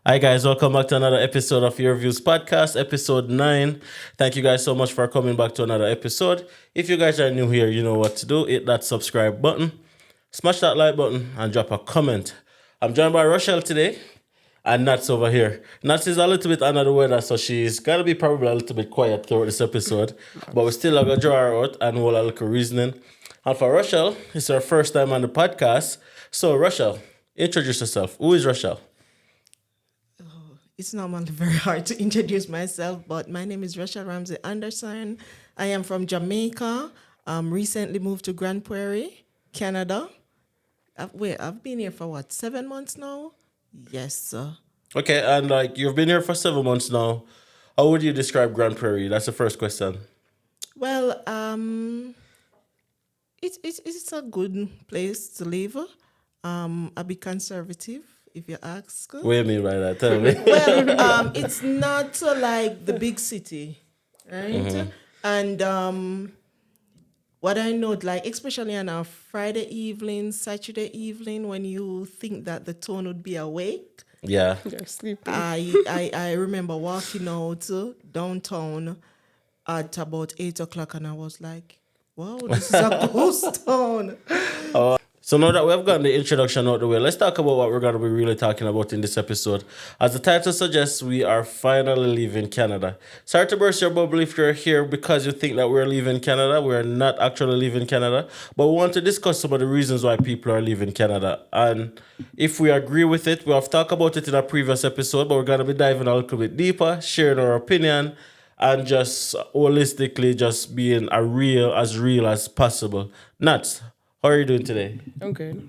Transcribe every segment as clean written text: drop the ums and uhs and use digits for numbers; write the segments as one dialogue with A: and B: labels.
A: Hi guys, welcome back to another episode of Your Views Podcast, episode 9. Thank you guys so much for coming back to another episode. If you guys are new here, you know what to do. Hit that subscribe button, smash that like button, and drop a comment. I'm joined by Rochelle today, and Nats over here. Nats is a little bit under the weather, so she's gonna be probably a little bit quiet throughout this episode. But we still gonna draw her out and hold a little reasoning. And for Rochelle, it's her first time on the podcast. So Rochelle, introduce yourself. Who is Rochelle?
B: It's normally very hard to introduce myself, but my name is Rachel Ramsey Anderson. I am from Jamaica. Recently moved to Grand Prairie, Canada. I've been here for 7 months now? Yes, sir.
A: Okay, and like you've been here for 7 months now. How would you describe Grand Prairie? That's the first question.
B: Well, it's a good place to live. A bit conservative, if you ask.
A: What do you mean by that? Tell me.
B: Well, it's not like the big city, right? And what I know, like especially on a Friday evening, Saturday evening, when you think that the tone would be awake,
A: Yeah.
C: You're sleeping.
B: I remember walking out downtown at about 8 o'clock, and I was like, "Wow, this is a ghost town."
A: So now that we've gotten the introduction out the way, let's talk about what we're going to be really talking about in this episode. As the title suggests, we are finally leaving Canada. Sorry to burst your bubble if you're here because you think that we're leaving Canada. We're not actually leaving Canada. But we want to discuss some of the reasons why people are leaving Canada. And if we agree with it, we have talked about it in a previous episode, but we're going to be diving a little bit deeper, sharing our opinion, and just holistically just being as real as possible. Nats, how are you doing today?
C: I'm good.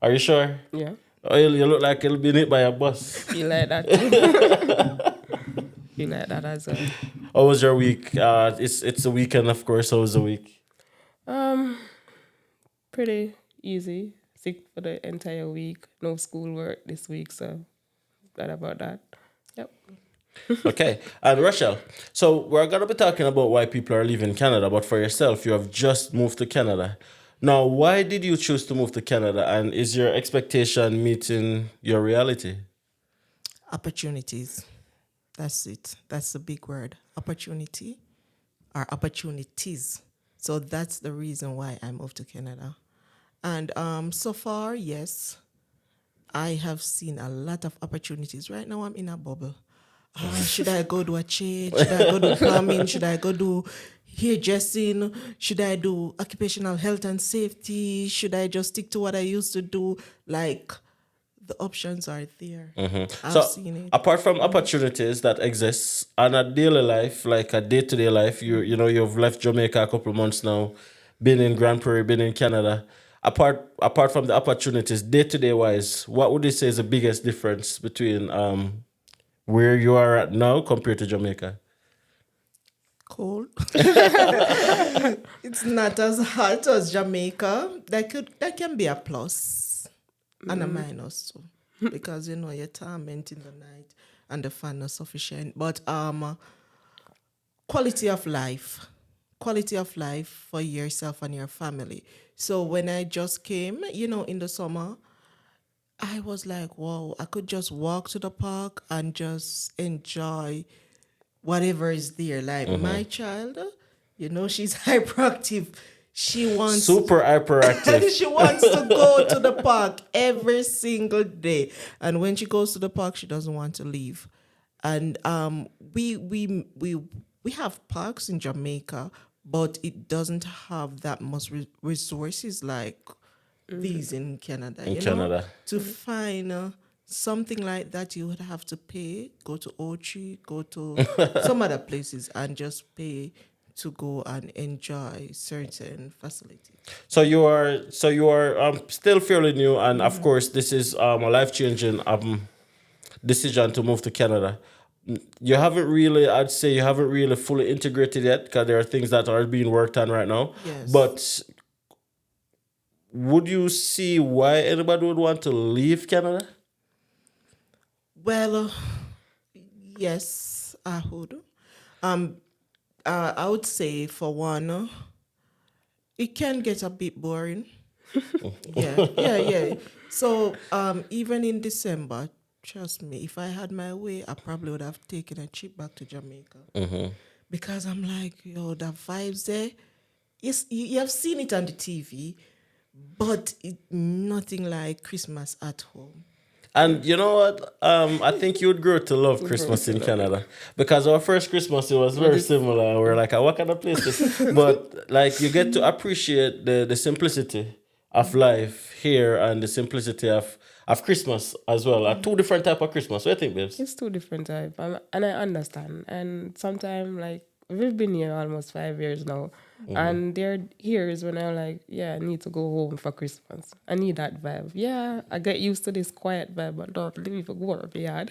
A: Are you sure?
C: Yeah.
A: Oh, you look like you'll be hit by a bus.
C: You like that too? You like that as well?
A: How was your week? It's a weekend, of course. How was the week?
C: Pretty easy. Sick for the entire week. No school work this week, so glad about that. Yep.
A: Okay. And Rochelle, so we're going to be talking about why people are leaving Canada, but for yourself, you have just moved to Canada. Now, why did you choose to move to Canada? And is your expectation meeting your reality?
B: Opportunities. That's it. That's the big word. Opportunity or opportunities. So that's the reason why I moved to Canada. And so far, yes, I have seen a lot of opportunities. Right now, I'm in a bubble. Should I go do a change? Should I go do plumbing? Should I go do hairdressing? Should I do occupational health and safety? Should I just stick to what I used to do? Like, the options are there. I've
A: So,
B: seen it.
A: apart from opportunities that exist on a daily life, like a day-to-day life, you've left Jamaica a couple of months now, been in Grand Prairie, been in Canada. Apart from the opportunities, day-to-day wise, what would you say is the biggest difference between where you are at now compared to Jamaica?
B: Cold. It's not as hot as Jamaica. That can be a plus and a minus too, because you're tormenting the night and the fan is sufficient. But quality of life for yourself and your family. So when I just came, in the summer, I was like, wow, I could just walk to the park and just enjoy whatever is there. Like my child, she's hyperactive. She wants
A: Super hyperactive.
B: she wants to go to the park every single day. And when she goes to the park, she doesn't want to leave. And we have parks in Jamaica, but it doesn't have that much resources like these in Canada.
A: In Canada.
B: To find something like that, you would have to pay, go to Ochi, go to some other places, and just pay to go and enjoy certain facilities.
A: So you are still fairly new, and of course, this is a life changing decision to move to Canada. I'd say you haven't really fully integrated yet because there are things that are being worked on right now.
B: Yes.
A: But would you see why anybody would want to leave Canada?
B: Well, yes, I would. I would say for one, it can get a bit boring. Yeah. So even in December trust me, if I had my way, I probably would have taken a trip back to Jamaica. Because I'm like, yo, the vibes there. Yes, you have seen it on the TV, but nothing like Christmas at home.
A: And you know what? I think you would grow to love Christmas in Canada because our first Christmas it was very similar. We're like, what kind of place this? But like, you get to appreciate the simplicity of life here and the simplicity of Christmas as well. Two different type of Christmas. What do you think, babes?
C: It's two different type, and I understand. And sometimes, like, we've been here almost 5 years now, and there are years when I'm like, yeah, I need to go home for Christmas. I need that vibe. Yeah, I get used to this quiet vibe, but don't leave a go up yard.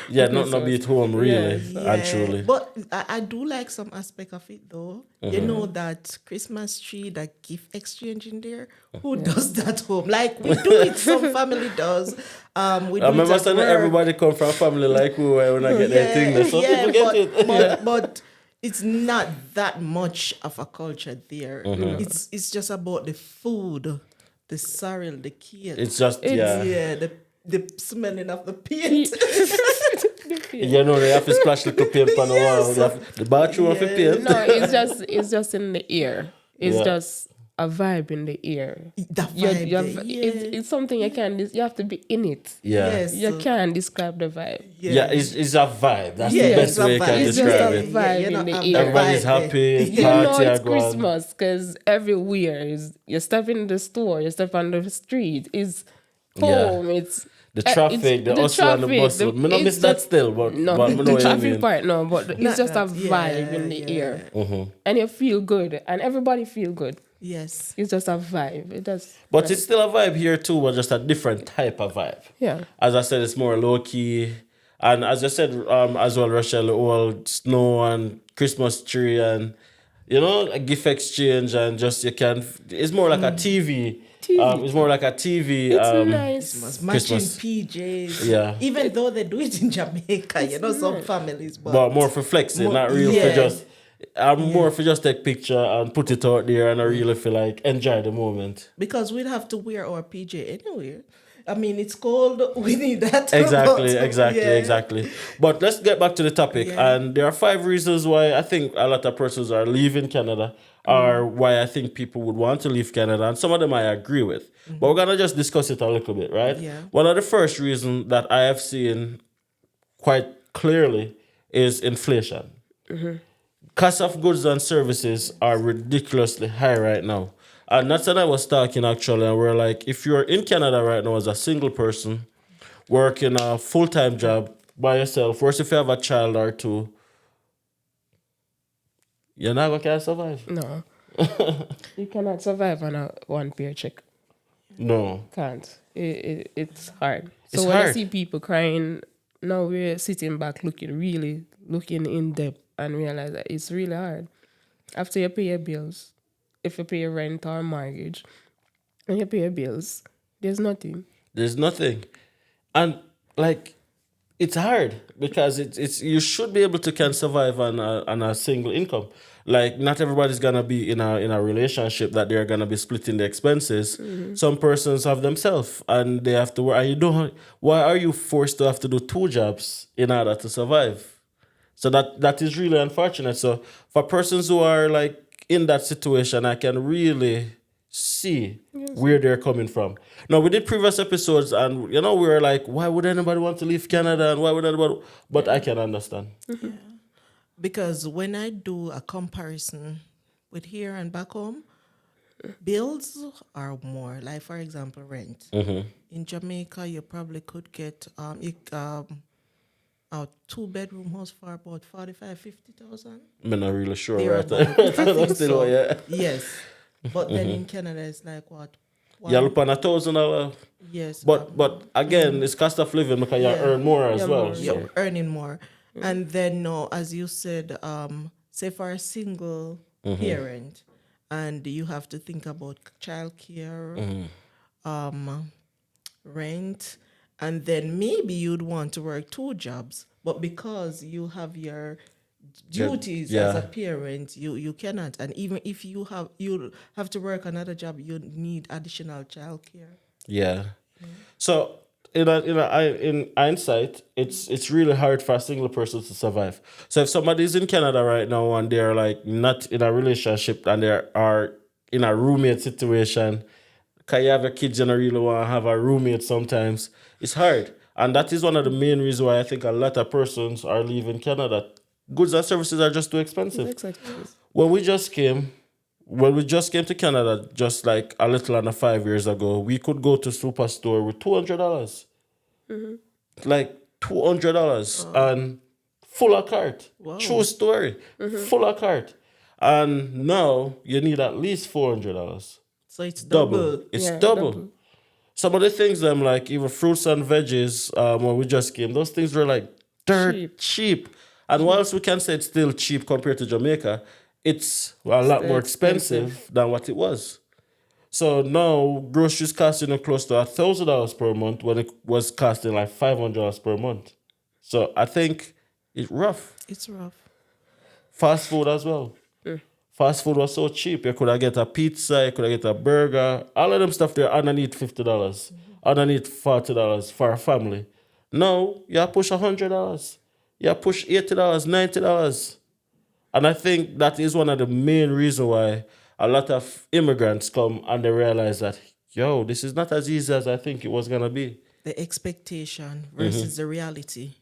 A: Yeah, not be at home really,
B: Yeah,
A: actually.
B: but I do like some aspect of it though. You know that Christmas tree, that gift exchange in there. Who does that home? Like we do it. Some family does. We do
A: I remember
B: it at
A: saying that
B: work.
A: everybody come from a family like we were when I get their thing. Some people get it.
B: but it's not that much of a culture there. It's just about the food, the cereal, the cake.
A: It's just,
B: The smelling of the paint.
A: You know, they have to splash little paint on the wall. The bathroom of the paint.
C: No, it's just in the air. It's just a vibe in the air.
B: The vibe.
C: It's something you have to be in it.
A: Yeah.
B: Yes.
C: You can't describe the vibe.
A: Yeah, it's a vibe. That's
B: Yeah,
A: the best
B: it's a
A: way you
B: vibe.
A: can
C: It's
A: describe
C: just a
A: it.
C: vibe in the air.
A: Everybody's happy,
C: You know
A: party
C: it's
A: are going.
C: Christmas because everywhere is you step in the store, you step on the street, it's home, it's
A: The traffic, the hustle and the bustle. I don't miss that still, but
C: no,
A: I know
C: the
A: what you
C: traffic
A: mean.
C: part, no, but it's
B: Not
C: just a
B: that,
C: vibe in the
B: yeah.
C: air, and you feel good, and everybody feel good.
B: Yes.
C: It's just a vibe. It does.
A: But it's still a vibe here too, but just a different type of vibe.
C: Yeah.
A: As I said, it's more low key. And as I said, as well, Rochelle, the whole snow and Christmas tree and, you know, a gift exchange and just it's more like a TV. It's more like a TV.
C: It's nice.
B: Matching
A: Christmas.
B: PJs.
A: Yeah.
B: Even though they do it in Jamaica, some families,
A: But more for flexing, not real for just. I'm more for just take picture and put it out there and I really feel like enjoy the moment.
B: because we'd have to wear our PJ anyway. I mean, it's cold. We need that.
A: Exactly. But let's get back to the topic.
B: Yeah.
A: And there are 5 reasons why I think a lot of persons are leaving Canada, or why I think people would want to leave Canada. And some of them I agree with. But we're gonna just discuss it a little bit, right?
B: Yeah.
A: One of the first reasons that I have seen quite clearly is inflation. Cost of goods and services are ridiculously high right now. And that's what I was talking actually. And we're like, if you're in Canada right now as a single person, working a full-time job by yourself, worse if you have a child or two, you're not gonna survive.
C: No. You cannot survive on a one paycheck.
A: No.
C: Can't. It's hard.
A: It's
C: So when I
A: hard.
C: see people crying, now we're sitting back looking in depth and realize that it's really hard. After you pay your bills, if you pay your rent or mortgage, and you pay your bills, there's nothing.
A: There's nothing. And like it's hard because it's you should be able to can survive on a single income. Like not everybody's gonna be in a relationship that they're gonna be splitting the expenses. Some persons have themselves and they have to work. And you don't. Why are you forced to have to do 2 jobs in order to survive? So that is really unfortunate. So for persons who are like in that situation, I can really see where they're coming from. Now we did previous episodes and we were like, why would anybody want to leave Canada and why would anybody, but I can understand.
B: Because when I do a comparison with here and back home, bills are more. Like for example, rent. In Jamaica, you probably could get a 2-bedroom house for about 50,000.
A: I'm not really sure
B: They're
A: right
B: about-
A: now.
B: I think
A: Still,
B: so.
A: yeah.
B: Yes, but then in Canada it's like what?
A: You're looking at $1,000.
B: Yes,
A: But again, it's cost of living because you earn more as well.
C: more,
A: So.
B: you're earning more. And then, no, as you said, say for a single parent, and you have to think about childcare, rent, and then maybe you'd want to work 2 jobs, but because you have your duties as a parent, you cannot. And even if you have to work another job, you need additional childcare.
A: Yeah. So in hindsight, it's really hard for a single person to survive. So if somebody's in Canada right now and they're like not in a relationship and they are in a roommate situation, because you have your kids and you really want to have a roommate sometimes, it's hard. And that is one of the main reasons why I think a lot of persons are leaving Canada. Goods and services are just too expensive.
C: Exactly.
A: When we just came, when we just came to Canada, just like a little under 5 years ago, we could go to superstore with $200, like $200, and full of cart.
B: Wow.
A: True story, full of cart. And now you need at least $400.
B: So it's
A: Double.
B: double.
A: It's
C: Yeah,
A: double.
C: double.
A: Some of the things I'm like even fruits and veggies, when we just came, those things were like dirt cheap. And whilst we can say it's still cheap compared to Jamaica, it's a lot
C: Still
A: more
C: expensive.
A: expensive than what it was. So now groceries costing close to $1,000 per month when it was costing like $500 per month. So I think it's rough.
B: It's rough.
A: Fast food as well. Fast food was so cheap. You could have get a pizza, you could have get a burger. All of them stuff there underneath $50, underneath $40 for a family. Now you push $100. You push $80, $90. And I think that is one of the main reasons why a lot of immigrants come and they realize that, yo, this is not as easy as I think it was gonna be.
B: The expectation versus the reality.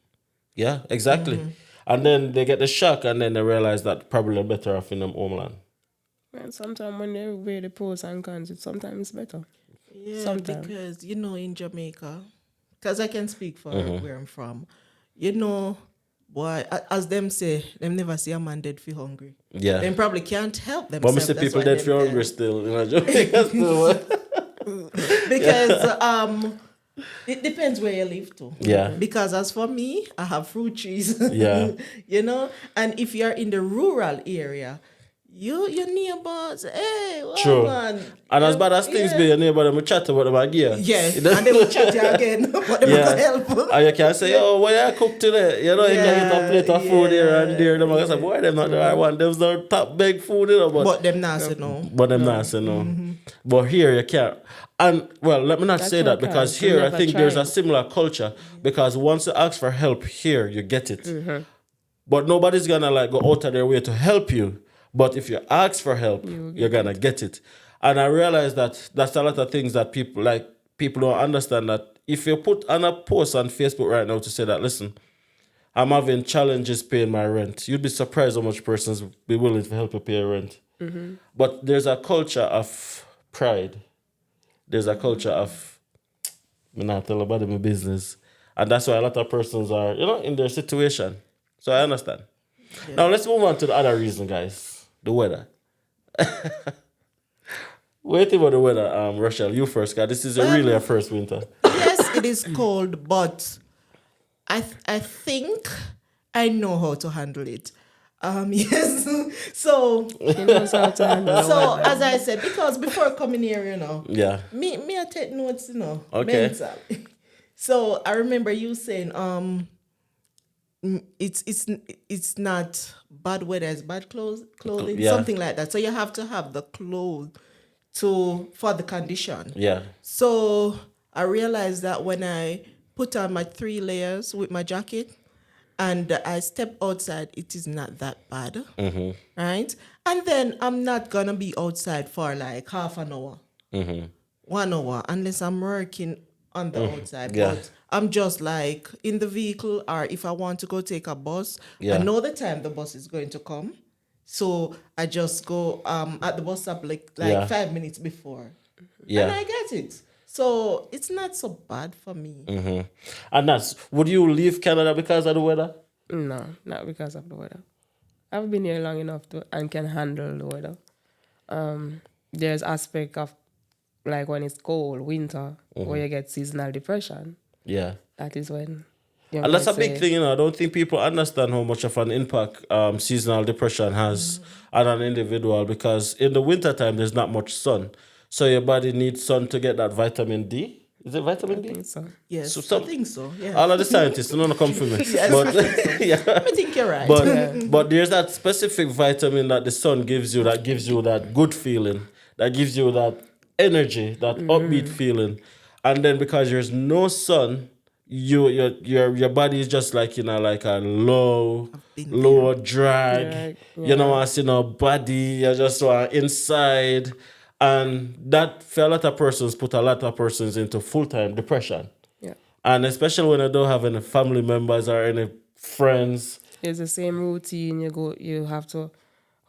A: Yeah, exactly. And then they get the shock and then they realize that probably they're better off in their homeland.
C: And sometimes when they weigh the pros and cons, it's sometimes better.
B: Yeah,
C: Sometimes.
B: because in Jamaica, because I can speak for where I'm from, boy, as them say, them never see a man dead for hungry.
A: Yeah.
B: Them probably can't help
A: But
B: themselves.
A: we see
B: That's
A: people
B: why
A: dead
B: them
A: for hunger
B: can.
A: still, Jamaica still.
B: Because it depends where you live to.
A: Yeah.
B: Because as for me, I have fruit trees.
A: Yeah.
B: And if you're in the rural area, your neighbors, hey, what
A: True.
B: man?
A: And as bad as things be, your neighbor them will chat about them again.
B: Yes, and they will chat you again, but they
A: Yeah.
B: will help.
A: And you can say, oh, what you cook today? You can get a plate of food here and there. Them are say, boy, them not the right one. Them's the top big food,
B: But them not say no.
A: But them not say no. But here you can't. And well, let me not say that
C: okay.
A: because
C: You
A: here I
C: never
A: think there's a
C: tried.
A: similar culture because once you ask for help here, you get it. But nobody's gonna like go out of their way to help you. But if you ask for help, you're gonna get it. And I realize that that's a lot of things that people don't understand that if you put on a post on Facebook right now to say that, listen, I'm having challenges paying my rent, you'd be surprised how much persons be willing to help you pay your rent. But there's a culture of pride. There's a culture of me not tell about my business. And that's why a lot of persons are, in their situation. So I understand. Now let's move on to the other reason, guys. The weather. Wait about the weather, Rochelle. You first, guys. This is really a first winter.
B: Yes, it is cold, but I think I know how to handle it. Yes. So
C: He knows how to handle the
B: so
C: weather.
B: as I said, because before coming here,
A: Yeah.
B: me I take notes,
A: Okay.
B: mental. So I remember you saying, it's not bad weather, it's bad clothing,
A: Yeah.
B: something like that. So you have to have the clothes for the condition.
A: Yeah.
B: So I realized that when I put on my 3 layers with my jacket and I step outside, it is not that bad, right? And then I'm not gonna be outside for like half an hour, 1 hour, unless I'm working on the outside.
A: Yeah.
B: But I'm just like in the vehicle, or if I want to go take a bus,
A: Yeah.
B: I know the time the bus is going to come. So I just go at the bus stop like
A: Yeah.
B: 5 minutes before.
A: Yeah.
B: And I get it. So it's not so bad for me.
A: And would you leave Canada because of the weather?
C: No, not because of the weather. I've been here long enough and can handle the weather. There's aspect of like when it's cold, winter, where you get seasonal depression.
A: Yeah.
C: That is when. You
A: And that's a
C: might
A: big
C: say-
A: thing, I don't think people understand how much of an impact seasonal depression has on an individual because in the wintertime, there's not much sun. So your body needs sun to get that vitamin D. Is it vitamin
C: I
A: D?
C: think so.
B: Yes,
A: So
B: I think so. Yeah.
A: All of the scientists, don't come for me.
B: Yes.
A: But, yeah.
B: I think you're right.
A: But there's that specific vitamin that the sun gives you that gives you that good feeling, that gives you that energy, that upbeat feeling. and then because there's no sun, your body is just like like a
B: been
A: low drag.
C: Yeah,
A: You don't
C: yeah.
A: want to see no body. You just want inside, and that for a lot of persons put a lot of persons into full time depression,
C: Yeah.
A: and especially when I don't have any family members or any friends.
C: It's the same routine. You have to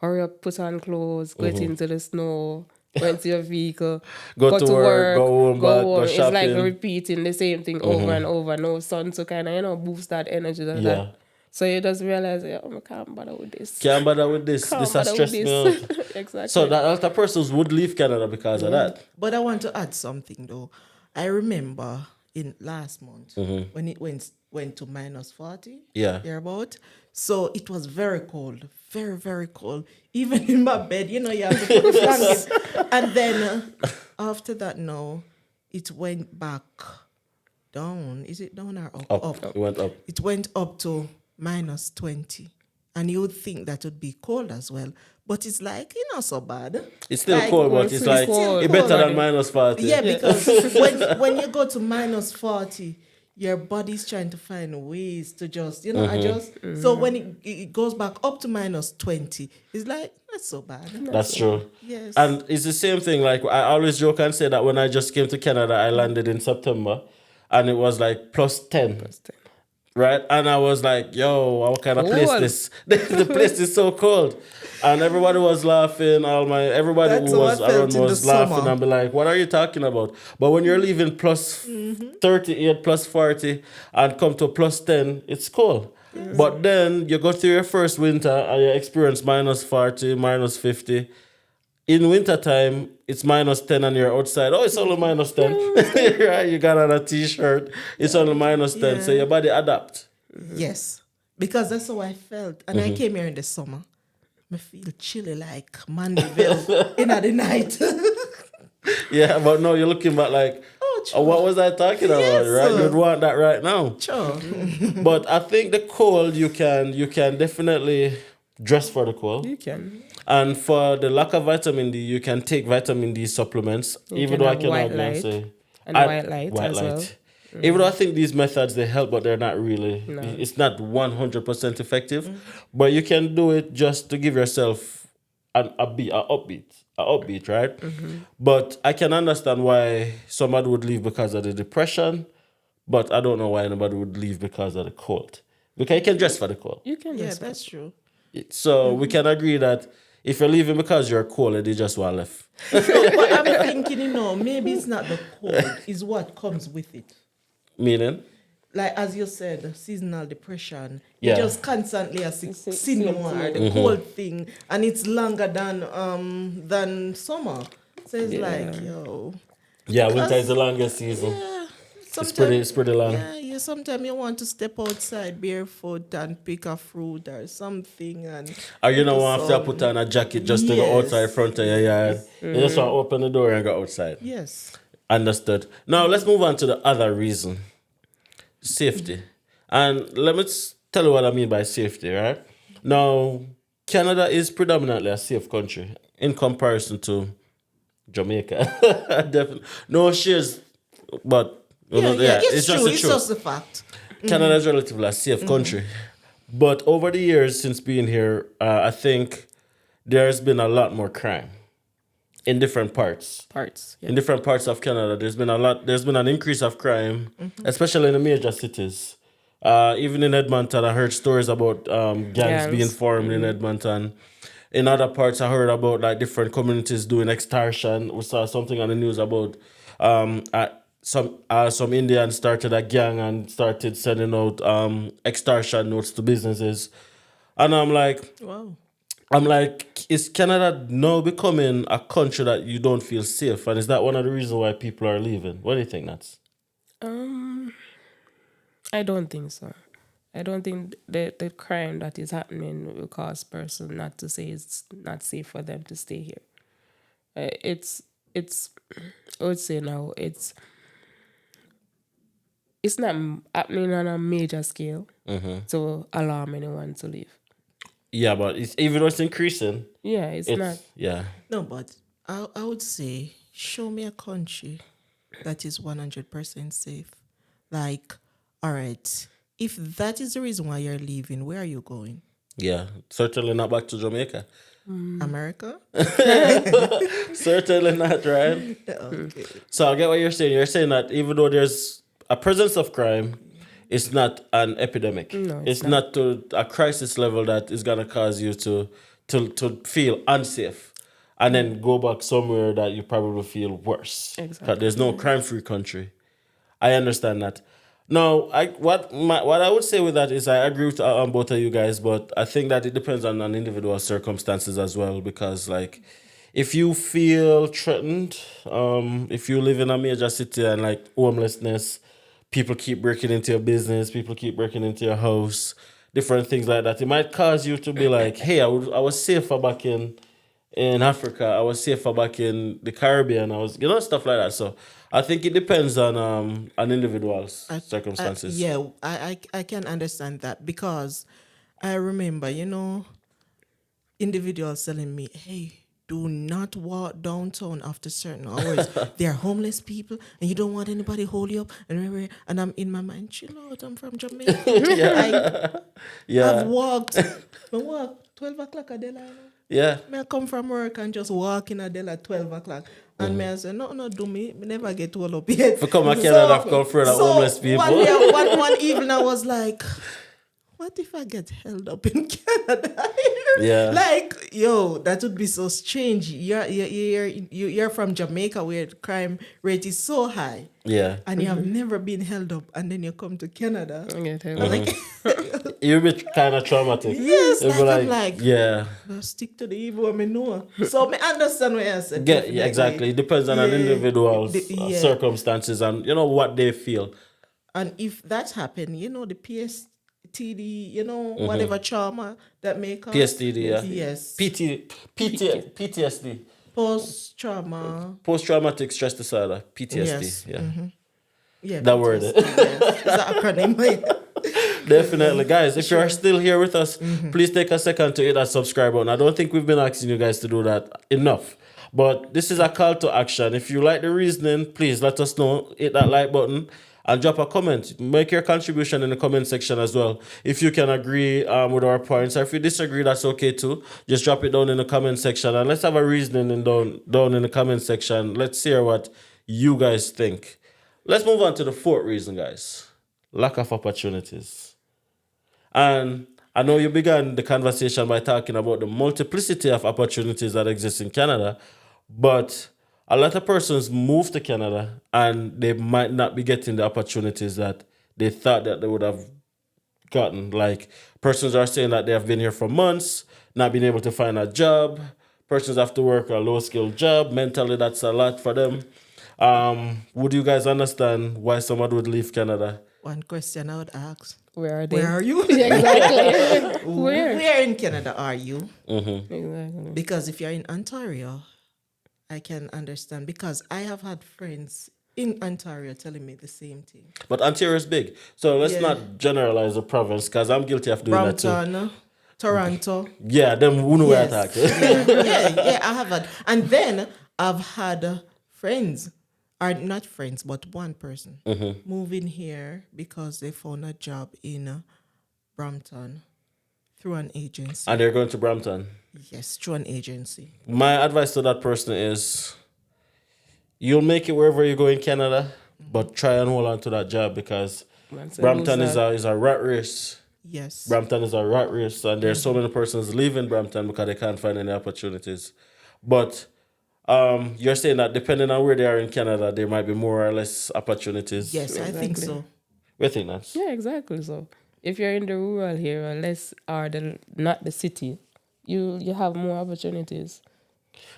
C: hurry up, put on clothes, get into the snow, go into your vehicle,
A: Go
C: go
A: to
C: to
A: work,
C: work,
A: go home,
C: go
A: back, go
C: home. It's like
A: shopping.
C: repeating the same thing over and over. No sun to kind of, boost that energy.
A: Yeah.
C: So you just realize, I can't bother with this.
A: Can't bother with this.
C: Can't
A: This has
C: bother with
A: stressed me out.
C: this. Exactly.
A: So that a lot of persons would leave Canada because of that.
B: But I want to add something though. I remember in last month when it went to -40.
A: Yeah.
B: Thereabout. So it was very cold, very very cold. Even in my bed, you have to put the blanket. And then after that, no, it went back down. Is it down or up?
A: Up. It went up.
B: It went up to -20. And you would think that would be cold as well. But it's like, not so bad.
A: It's still
B: Like,
A: cold, but it's
C: it's
A: like
C: cold.
A: it's better than
C: Cold.
A: -40.
B: Yeah, because when you go to -40, your body's trying to find ways to just, adjust. So when it goes back up to -20, it's like, not so bad.
A: That's true.
B: Yes.
A: And it's the same thing. Like I always joke and say that when I just came to Canada, I landed in September, and it was like +10. Right? And I was like, yo, what kind of place
C: Cold.
A: this? The place is so cold. And everybody was laughing. Everybody
B: That's
A: who
B: how I
A: was
B: felt
A: around
B: in the
A: was laughing
B: summer.
A: and be like, what are you talking about? But when you're leaving +38, +40 and come to +10, it's cool. But then you go through your first winter and you experience -40, -50. In wintertime, it's -10 and you're outside. Oh, it's only -10. Right? You got on a t-shirt. It's only -10. So
B: Yeah.
A: your body adapt.
B: Yes. Because that's how I felt. And I came here in the summer. I feel chilly like Mandeville in the night.
A: Yeah, but no, you're looking back like,
B: Oh,
A: what was I talking about?
B: Yes,
A: Right?
B: sir.
A: You'd want that right now.
B: sure.
A: But I think the cold, you can definitely dress for the cold.
C: You can.
A: And for the lack of vitamin D, you can take vitamin D supplements.
C: You
A: even
C: can
A: though I
C: have
A: can
C: white
A: argue and
C: light
A: say
C: and white light as well.
A: Even though I think these methods they help, but they're not really.
C: No.
A: It's not 100% effective. But you can do it just to give yourself an upbeat, right? But I can understand why somebody would leave because of the depression. But I don't know why anybody would leave because of the cold. Because you can dress for the cold.
C: You can
B: Yeah,
C: just
B: that's true.
A: So we can agree that if you're leaving because you're cold, they just want left.
B: But I'm thinking, maybe it's not the cold, it's what comes with it.
A: Meaning?
B: Like as you said, seasonal depression.
A: Yeah.
B: You just constantly are
C: same
B: seeing the cold thing, and it's longer than summer. So it's like, yo,
A: Yeah, winter is the longest season.
B: yeah.
A: It's pretty long.
B: Yeah, sometimes you want to step outside barefoot and pick a fruit or something, and
A: Or you don't
B: do
A: want to
B: some-
A: put on a jacket just to go
B: Yes.
A: outside front of your yard. You just want to open the door and go outside.
B: Yes.
A: Understood. Now let's move on to the other reason. Safety. And let me tell you what I mean by safety, right? Now, Canada is predominantly a safe country in comparison to Jamaica. Definitely. No shares, but
B: It's true.
A: just the
B: It's
A: truth.
B: just a fact.
A: Canada is relatively a safe country. But over the years since being here, I think there's been a lot more crime in different parts.
C: parts.
A: In different parts of Canada, there's been an increase of crime, especially in the major cities. Even in Edmonton, I heard stories about gangs being formed in Edmonton. In other parts, I heard about like different communities doing extortion. We saw something on the news about some Indians started a gang and started sending out extortion notes to businesses. And
B: Wow.
A: I'm like, is Canada now becoming a country that you don't feel safe? And is that one of the reasons why people are leaving? What do you think, Nats?
C: I don't think so. I don't think the crime that is happening will cause person not to say it's not safe for them to stay here. It's I would say now it's not happening on a major scale to alarm anyone to leave.
A: Yeah, but even though it's increasing,
C: Yeah, it's not.
A: yeah.
B: No, but I would say, show me a country that is 100% safe. Like, all right, if that is the reason why you're leaving, where are you going?
A: Yeah, certainly not back to Jamaica.
B: America?
A: Certainly not, right?
B: Okay.
A: So I get what you're saying. You're saying that even though there's a presence of crime, it's not an epidemic.
C: No,
A: It's
C: it's not.
A: not to a crisis level that is gonna cause you to feel unsafe, and then go back somewhere that you probably feel worse. 'Cause
C: Exactly.
A: there's no crime-free country. I understand that. No, what I would say with that is I agree with both of you guys, but I think that it depends on individual circumstances as well. Because like, if you feel threatened, if you live in a major city and like homelessness, people keep breaking into your business, people keep breaking into your house, different things like that, it might cause you to be like, hey, I was safer back in Africa. I was safer back in the Caribbean. I was, stuff like that. So I think it depends on individuals' circumstances.
B: Yeah, I can understand that because I remember, individuals telling me, hey, do not walk downtown after certain hours. They're homeless people and you don't want anybody hold you up. And I'm in my mind, chill out, I'm from Jamaica. I've
A: Yeah,
B: walked, I walk 12 o'clock a day.
A: yeah.
B: May I come from work and just walk in a day at 12 o'clock. And me I say, no, do me never get all up yet.
A: For come to Canada, I've come for the homeless people.
B: One day, one evening, I was like, what if I get held up in Canada?
A: Yeah.
B: Like, yo, that would be so strange. You're from Jamaica where the crime rate is so high.
A: Yeah.
B: And you have never been held up, and then you come to Canada.
C: Okay, tell
B: I'm
C: me.
B: like,
A: You'll be kind of traumatic.
B: yes,
A: You'll be
B: I'm like,
A: yeah.
B: I'll stick to the evil I know. So I understand what I said.
A: Yeah,
B: definitely.
A: exactly. It depends on an
B: Yeah,
A: individual's
B: yeah.
A: circumstances and what they feel.
B: And if that happened, the PSTD, whatever trauma that may cause.
A: PSTD, yeah.
B: Yes.
A: PTSD.
B: Post trauma.
A: Post-traumatic stress disorder. PTSD.
B: Yes.
A: Yeah.
B: Yeah.
A: That word.
B: PTSD, yes. It's an acronym.
A: Definitely. Guys, if you're still here with us, please take a second to hit that subscribe button. I don't think we've been asking you guys to do that enough. But this is a call to action. If you like the reasoning, please let us know. Hit that like button and drop a comment. Make your contribution in the comment section as well. If you can agree with our points, or if you disagree, that's okay too. Just drop it down in the comment section and let's have a reasoning down in the comment section. Let's hear what you guys think. Let's move on to the fourth reason, guys. Lack of opportunities. And I know you began the conversation by talking about the multiplicity of opportunities that exist in Canada, but a lot of persons move to Canada and they might not be getting the opportunities that they thought that they would have gotten. Like, persons are saying that they have been here for months, not being able to find a job. Persons have to work a low-skilled job. Mentally, that's a lot for them. Would you guys understand why somebody would leave Canada?
B: One question I would ask.
C: Where are they?
B: Where are you?
C: Exactly. Where?
B: Where in Canada are you?
C: Exactly.
B: Because if you're in Ontario, I can understand. Because I have had friends in Ontario telling me the same thing.
A: But Ontario is big. So let's
B: Yeah.
A: not generalize the province because I'm guilty of doing that too.
B: Brampton, Toronto.
A: Yeah, them who know where I
B: Yes.
A: talk.
B: yeah, I have had. And then I've had friends, or not friends, but one person moving here because they found a job in Brampton through an agency.
A: And they're going to Brampton.
B: Yes, through an agency.
A: My advice to that person is you'll make it wherever you go in Canada, but try and hold on to that job because
C: Man, so
A: Brampton
C: who's
A: is
C: that?
A: a rat race.
B: Yes.
A: Brampton is a rat race, and there's so many persons leaving Brampton because they can't find any opportunities. But you're saying that depending on where they are in Canada, there might be more or less opportunities.
B: Yes, I think
C: Exactly.
B: so.
A: We think that.
C: Yeah, exactly. So if you're in the rural area, less or not the city, you have more opportunities.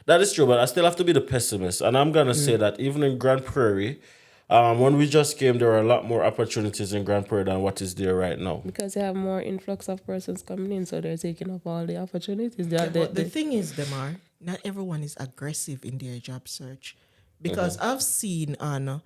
A: That is true, but I still have to be the pessimist. And I'm going to say that even in Grand Prairie, when we just came, there were a lot more opportunities in Grand Prairie than what is there right now.
C: Because they have more influx of persons coming in, so they're taking up all the opportunities.
B: But the thing is, Demar, not everyone is aggressive in their job search. Because I've seen on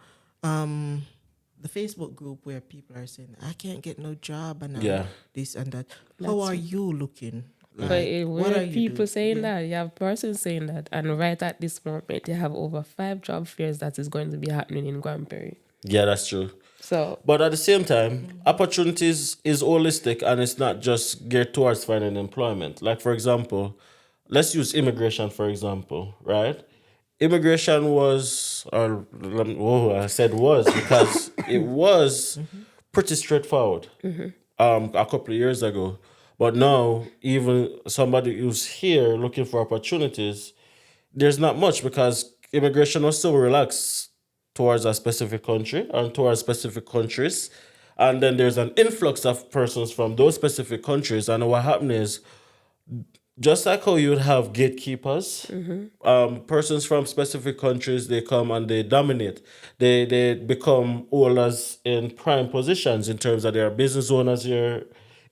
B: the Facebook group where people are saying, I can't get no job and
A: Yeah.
B: this and that. How are you looking?
C: But
B: what are
C: where
B: you
C: people
B: doing?
C: saying that, you have persons saying that, and right at this moment, you have over 5 job fairs that is going to be happening in Grand Prairie.
A: Yeah, that's true.
C: So,
A: But at the same time, opportunities is holistic and it's not just geared towards finding employment. Like, for example, let's use immigration, for example, right? Immigration was, or I said was because it was pretty straightforward a couple of years ago. But now, even somebody who's here looking for opportunities, there's not much because immigration was so relaxed towards a specific country and towards specific countries. And then there's an influx of persons from those specific countries. And what happened is, just like how you would have gatekeepers, persons from specific countries, they come and they dominate. They become owners in prime positions in terms of their business owners here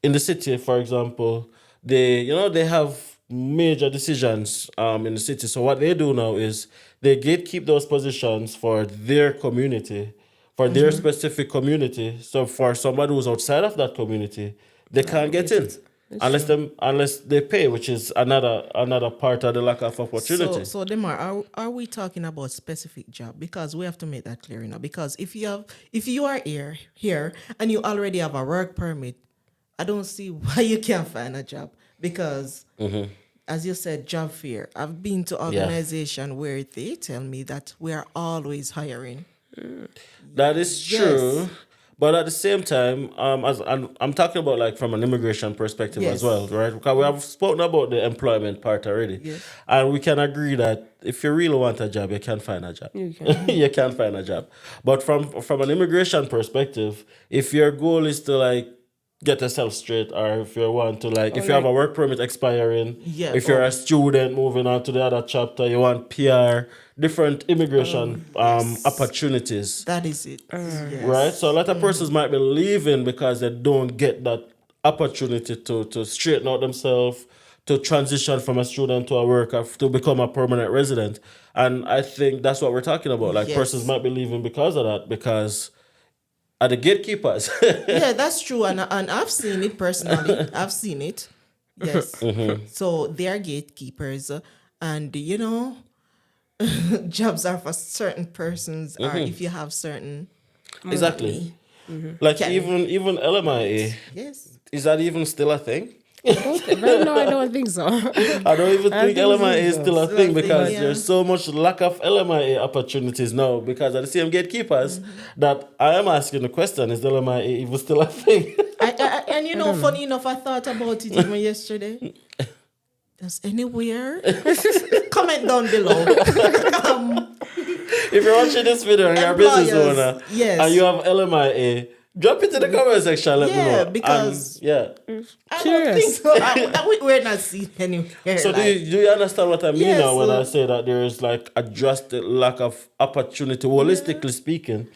A: in the city, for example. They have major decisions in the city. So what they do now is they gatekeep those positions for their community, for their specific community. So for somebody who's outside of that community, they can't get in unless they pay, which is another part of the lack of opportunity.
B: So Demar, are we talking about specific job? Because we have to make that clear now. Because if you are here and you already have a work permit, I don't see why you can't find a job. Because as you said, job fair. I've been to organization where they tell me that we are always hiring.
A: That is true. But at the same time, I'm talking about like from an immigration perspective as well, right? Because we have spoken about the employment part already. And we can agree that if you really want a job, you can find a job.
C: You can.
A: You can find a job. But from an immigration perspective, if your goal is to like get yourself straight, or if you want to like, if you have a work permit expiring, if you're a student moving on to the other chapter, you want PR, different immigration opportunities.
B: That is it.
A: Right? So a lot of persons might be leaving because they don't get that opportunity to straighten out themselves, to transition from a student to a worker, to become a permanent resident. And I think that's what we're talking about. Like persons might be leaving because of that, because are the gatekeepers.
B: Yeah, that's true. And I've seen it personally. I've seen it. Yes. So they're gatekeepers. And, jobs are for certain persons, or if you have certain
A: Exactly. Like even LMIA,
B: yes,
A: is that even still a thing?
C: Right now, I don't think so.
A: I don't even think LMIA is still a thing because
B: yeah.
A: there's so much lack of LMIA opportunities now because of the same gatekeepers that I am asking the question, is LMIA even still a thing?
B: And funny enough, I thought about it even yesterday. Does anywhere? Comment down below.
A: If you're watching this video and you're a business
B: Employers,
A: owner
B: yes.
A: and you have LMIA, drop it in the comment section. Let me know.
B: Because
A: And,
B: I don't think so. We're not seeing anywhere.
A: So
B: like,
A: do you understand what I mean
B: Yes,
A: now when I say that there is like a drastic lack of opportunity, holistically speaking,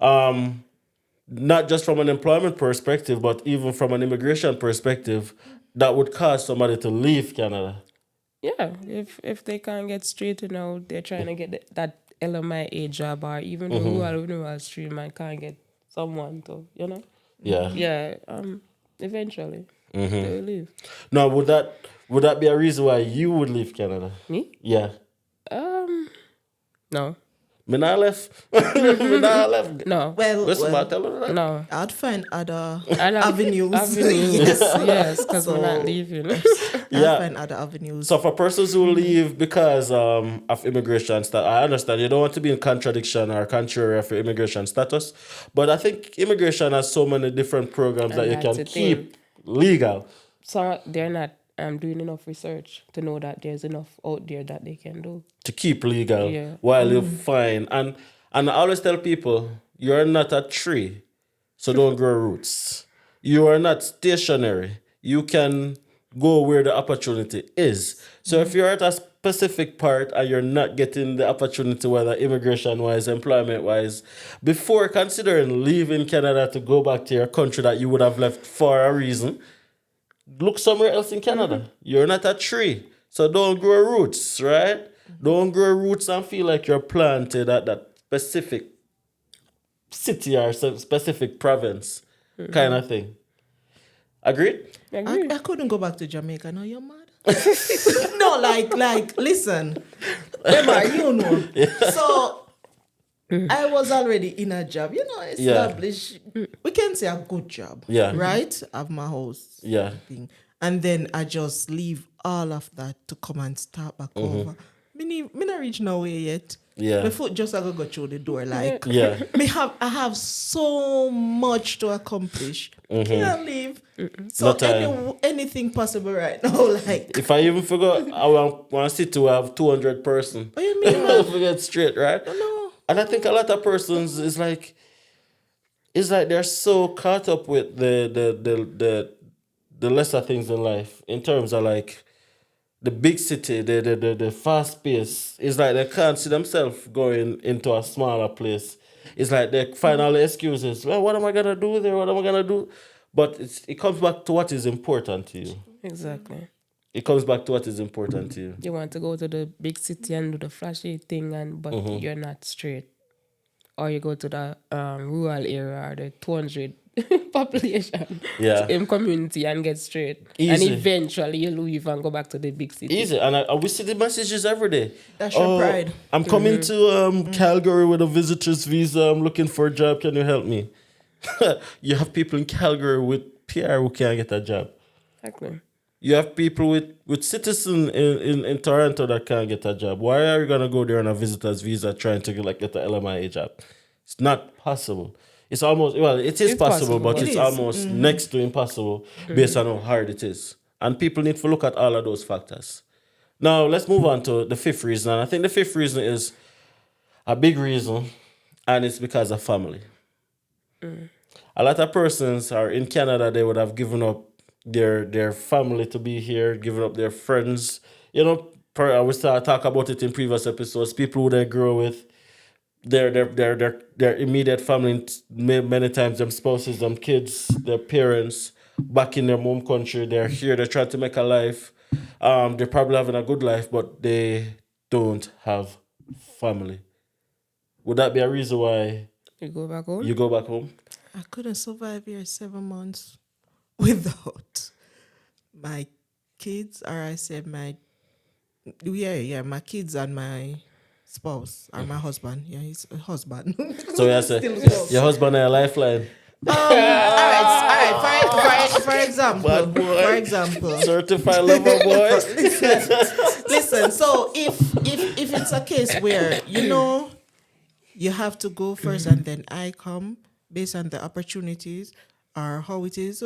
A: not just from an employment perspective, but even from an immigration perspective, that would cause somebody to leave Canada.
C: Yeah, if they can't get straightened out, they're trying to get that LMIA job, or even who are in Wall Street, I can't get someone to,
A: Yeah.
C: Yeah, eventually they will leave.
A: Now, would that be a reason why you would leave Canada?
C: Me?
A: Yeah.
C: No.
A: Me not left. Me not left.
C: No.
A: Listen, I tell her that.
C: No.
B: I'd find other avenues.
C: Avenues. Yes, because we're not leaving.
B: I'd find other avenues.
A: So for persons who leave because of immigration status, I understand you don't want to be in contradiction or contrary of your immigration status, but I think immigration has so many different programs that you
C: that's
A: can
C: the
A: keep legal.
C: So they're not doing enough research to know that there's enough out there that they can do.
A: To keep legal
C: Yeah.
A: while you find. And I always tell people, you're not a tree, so don't grow roots. You are not stationary. You can go where the opportunity is. So if you're at a specific part and you're not getting the opportunity, whether immigration-wise, employment-wise, before considering leaving Canada to go back to your country that you would have left for a reason, look somewhere else in Canada. You're not a tree. So don't grow roots, right? Don't grow roots and feel like you're planted at that specific city or some specific province kind of thing. Agreed?
C: I agree.
B: I couldn't go back to Jamaica. No, you're mad. No, listen, Emma, you know. So I was already in a job, established. We can say a good job,
A: Yeah.
B: right? Have my house,
A: Yeah.
B: thing, and then I just leave all of that to come and start back over. Me not reach nowhere yet.
A: Yeah.
B: My foot just I go through the door. Like,
A: Yeah.
B: I have so much to accomplish. Can't leave. So
A: No time.
B: anything possible right now. Like,
A: If I even forgot, I want to sit to have 200 person.
B: what you mean, man?
A: Forget straight, right?
B: No.
A: And I think a lot of persons is like, it's like they're so caught up with the lesser things in life in terms of like the big city, the fast pace. It's like they can't see themselves going into a smaller place. It's like they find all the excuses. Well, what am I gonna do there? What am I gonna do? But it comes back to what is important to you.
C: Exactly.
A: It comes back to what is important to you.
C: You want to go to the big city and do the flashy thing, but you're not straight. Or you go to the rural area or the 200 population
A: Yeah.
C: community and get straight.
A: Easy.
C: And eventually you leave and go back to the big city.
A: Easy. And we see the messages every day.
B: That's your pride.
A: I'm coming to Calgary with a visitor's visa. I'm looking for a job. Can you help me? You have people in Calgary with PR who can't get a job.
C: Exactly.
A: You have people with citizen in Toronto that can't get a job. Why are you gonna go there on a visitor's visa trying to get a LMIA job? It's not possible. It's almost it is
C: It's
A: possible, but
C: possible.
A: it's
B: It is.
A: almost next to impossible based on how hard it is. And people need to look at all of those factors. Now let's move on to the fifth reason. And I think the fifth reason is a big reason, and it's because of family. A lot of persons are in Canada, they would have given up their family to be here, given up their friends. I was talk about it in previous episodes. People who they grow with, their immediate family, many times them spouses, them kids, their parents, back in their home country. They're here, they're trying to make a life. They're probably having a good life, but they don't have family. Would that be a reason why
C: You go back home?
A: you go back home?
B: I couldn't survive here 7 months without my kids, or I said my kids and my spouse or my husband. Yeah, he's a husband.
A: So you say
B: Still spouse.
A: your husband and a lifeline.
B: All right. For
A: Bad boy.
B: example,
A: Certified lover boy.
B: listen. So if it's a case where you have to go first and then I come based on the opportunities or how it is,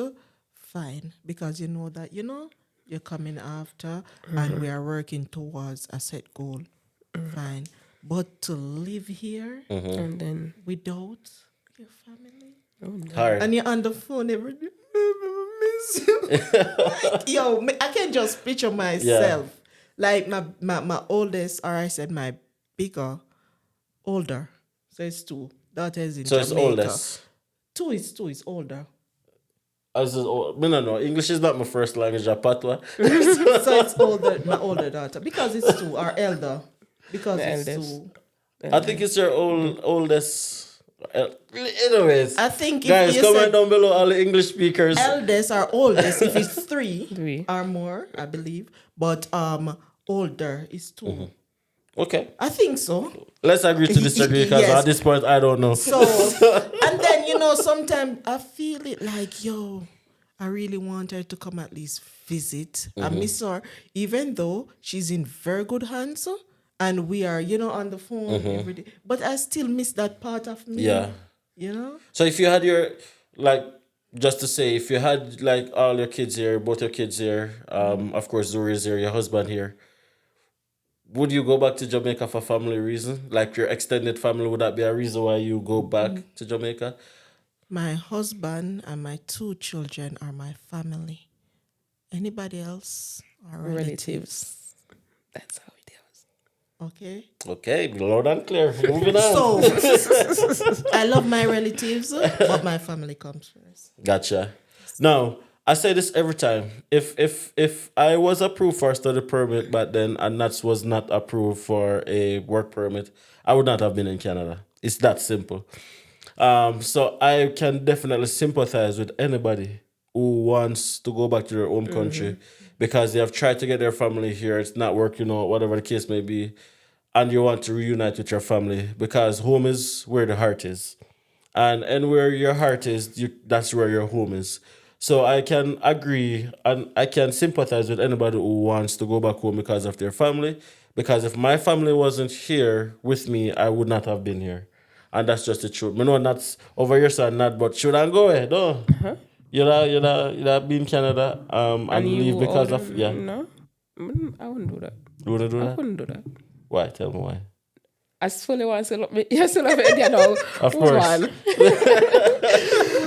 B: fine, because you know that you're coming after and we are working towards a set goal. Fine, but to live here
C: And then
B: without your family.
A: Hard.
B: And you're on the phone every day. I miss you. Like, I can just picture myself. Like my oldest, or I said my older. So it's 2 daughters in
A: So it's
B: Jamaica.
A: oldest.
B: 2 is older.
A: No. English is not my first language, Patwa.
B: So it's older, my older daughter. Because it's 2, or elder. Because
C: The
B: it's
C: eldest.
B: 2.
A: I think it's your oldest. Anyways,
B: I think if
A: guys,
B: you
A: comment
B: said
A: down below all the English speakers.
B: eldest or oldest, if it's 3
C: 3.
B: or more, I believe. But older is 2.
A: Okay,
B: I think so.
A: let's agree to disagree because
B: Yes.
A: at this point I don't know.
B: So, and then, sometimes I feel it like, I really want her to come at least visit. I miss her, even though she's in very good hands and we are, on the phone every day. But I still miss that part of me.
A: Yeah. So if you had just to say, if you had like all your kids here, both your kids here, of course Zuri is here, your husband here, would you go back to Jamaica for family reason? Like your extended family, would that be a reason why you go back to Jamaica?
B: My husband and my 2 children are my family. Anybody else are relatives.
C: That's how it is.
B: Okay?
A: Okay, loud and clear. Moving on.
B: So, I love my relatives, but my family comes first.
A: Gotcha. Now, I say this every time. If I was approved for a study permit back then and that was not approved for a work permit, I would not have been in Canada. It's that simple. So I can definitely sympathize with anybody who wants to go back to their home country because they have tried to get their family here, it's not working out, whatever the case may be, and you want to reunite with your family because home is where the heart is. And where your heart is, that's where your home is. So I can agree and I can sympathize with anybody who wants to go back home because of their family. Because if my family wasn't here with me, I would not have been here. And that's just the truth. Me know that's over here, so not, but should I go ahead? No. You be in Canada and
C: you
A: leave because
C: order,
A: of, yeah.
C: no, I wouldn't do that.
A: You wanna do
C: I
A: that?
C: couldn't do that.
A: Why? Tell me why.
C: I fully want to sell up me. You sell up India now.
A: Of course.
C: One.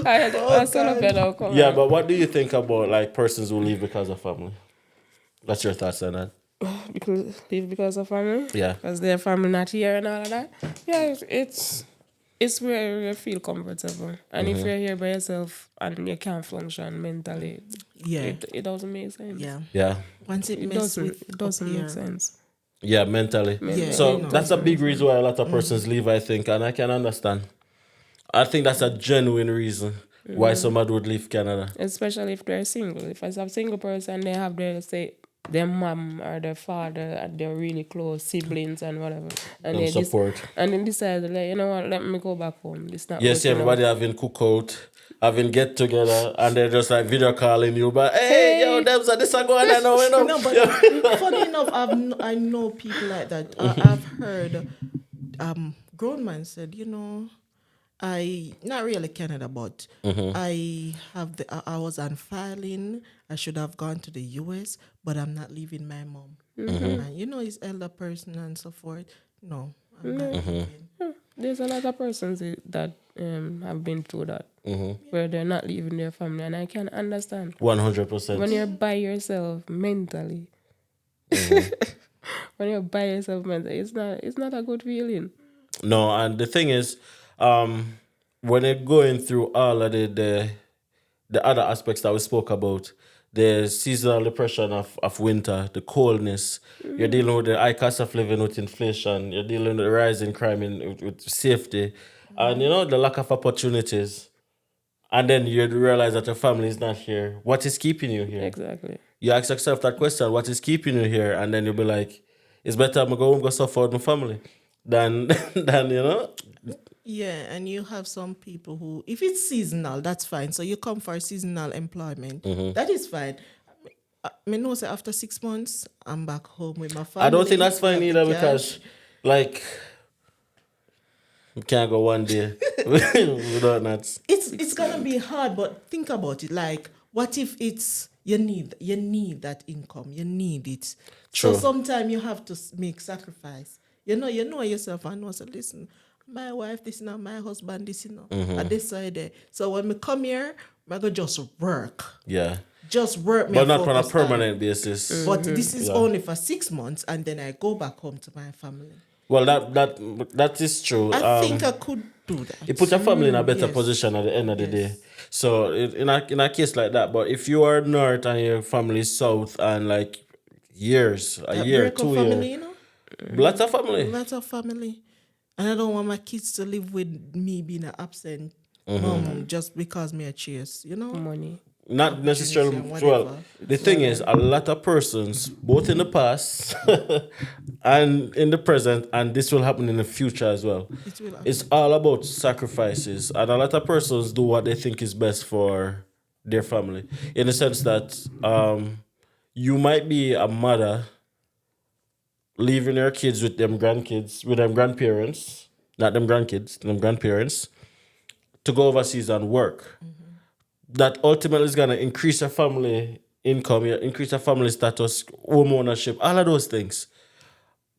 C: I sell up now. Come
A: Yeah,
C: on.
A: but what do you think about like persons who leave because of family? What's your thoughts on that?
C: Because of family.
A: Yeah.
C: Because their family not here and all of that. Yeah, it's where you feel comfortable. And if you're here by yourself and you can't function mentally,
B: Yeah.
C: it doesn't make sense.
B: Yeah.
A: Yeah.
B: Once it
C: It
B: messes
C: doesn't.
B: with
C: It doesn't
B: up
C: make
B: here,
C: sense.
A: Yeah, mentally.
B: Yeah,
A: So
B: you know.
A: that's a big reason why a lot of persons leave, I think, and I can understand. I think that's a genuine reason why somebody would leave Canada.
C: Especially if they're single. If it's a single person, they have their say their mom or their father and they're really close siblings and whatever,
A: And
C: they
A: support.
C: and then decide like, you know what, let me go back home. This not
A: Yes,
C: working
A: everybody
C: out.
A: having cookout, having get together, and they're just like video calling you, but hey, yo, them so this are going on now, you know.
B: No, but funny enough, I know people like that. I've heard grown man said, you know, I not really Canada, but I was on filing. I should have gone to the US, but I'm not leaving my mom. And you know, his elder person and so forth. No, I'm not leaving.
C: There's a lot of persons that have been through that where they're not leaving their family, and I can understand
A: 100%.
C: when you're by yourself mentally. When you're by yourself mentally, it's not a good feeling.
A: No, and the thing is, when you're going through all of the other aspects that we spoke about, the seasonal depression of winter, the coldness, you're dealing with the high cost of living with inflation, you're dealing with the rise in crime with safety, and you know, the lack of opportunities. And then you realize that your family is not here. What is keeping you here?
C: Exactly.
A: You ask yourself that question, what is keeping you here? And then you'll be like, it's better I'm go home, go suffer with my family than, than you know.
B: Yeah, and you have some people who, if it's seasonal, that's fine. So you come for seasonal employment, that is fine. I know, say after 6 months, I'm back home with my family.
A: I don't think that's fine
B: we have
A: either
B: the
A: because,
B: cash.
A: like, we can't go one day without that.
B: It's gonna be hard, but think about it. Like, what if it's you need that income, you need it.
A: True.
B: So sometimes you have to make sacrifice. You know yourself. I know. So listen, my wife, this now, my husband, this I decided. So when we come here, I go just work,
A: Yeah.
B: just work.
A: But not on a
B: focus
A: permanent basis.
B: But this is only for 6 months, and then I go back home to my family.
A: Well, that is true.
B: I think I could do that.
A: It puts your family in a better
B: yes.
A: position at the end of the day. So in a case like that, but if you are north and your family is south and like years, a year,
B: Break up
A: 2
B: family,
A: years,
B: you know.
A: lots of family.
B: Lots of family. And I don't want my kids to live with me being an absent mom just because me a chase, you know?
C: Money.
A: Not necessarily.
B: and
A: Well,
B: whatever.
A: the thing is, a lot of persons, both in the past and in the present, and this will happen in the future as well.
B: It will happen.
A: It's all about sacrifices, and a lot of persons do what they think is best for their family. In the sense that you might be a mother leaving your kids with them grandkids, with them grandparents, not them grandkids, them grandparents, to go overseas and work. That ultimately is gonna increase your family income, increase your family status, home ownership, all of those things.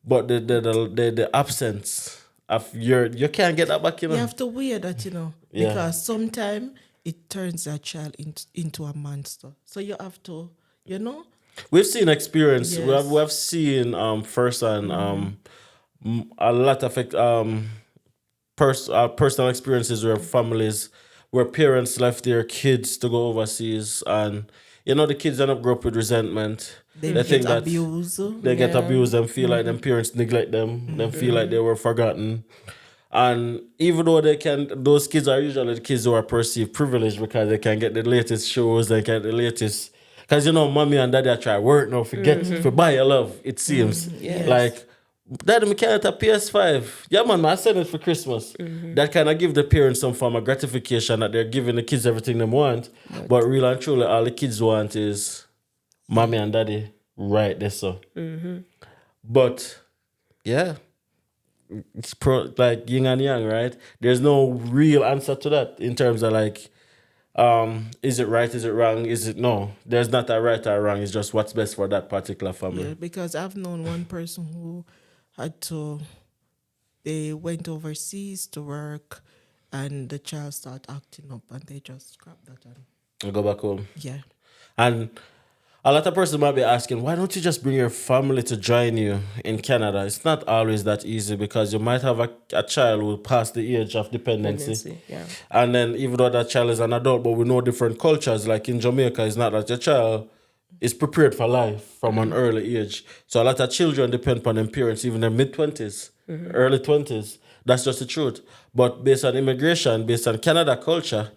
A: But the absence of you can't get that back, you know.
B: You have to wear that,
A: Yeah.
B: because sometimes it turns that child into a monster. So you have to,
A: We've seen experience.
B: Yes.
A: We have seen firsthand a lot of personal experiences where families, where parents left their kids to go overseas, and the kids end up growing up with resentment.
B: they
A: think
B: get
A: that
B: abused.
A: they get
C: Yeah.
A: abused and feel like them parents neglect them. Them feel like they were forgotten. And even though those kids are usually the kids who are perceived privileged because they can get the latest shows, they get the latest. Because mommy and daddy are trying work now, forget for buy your love. It seems
C: Yes.
A: like daddy, me can't get a PS5. Yeah, man, I send it for Christmas. That kind of give the parents some form of gratification that they're giving the kids everything they want. But real and truly, all the kids want is mommy and daddy right there. So, but yeah. It's like yin and yang, right? There's no real answer to that in terms of like, is it right? Is it wrong? Is it no? There's not a right or wrong. It's just what's best for that particular family.
B: Yeah, because I've known one person who they went overseas to work and the child started acting up and they just scrapped that
A: And go back home.
B: yeah.
A: And a lot of persons might be asking, why don't you just bring your family to join you in Canada? It's not always that easy because you might have a child who passed the age of dependency.
C: Yeah.
A: And then even though that child is an adult, but we know different cultures, like in Jamaica, it's not that your child is prepared for life from an early age. So a lot of children depend upon their parents, even in their mid-20s, early 20s. That's just the truth. But based on immigration, based on Canada culture,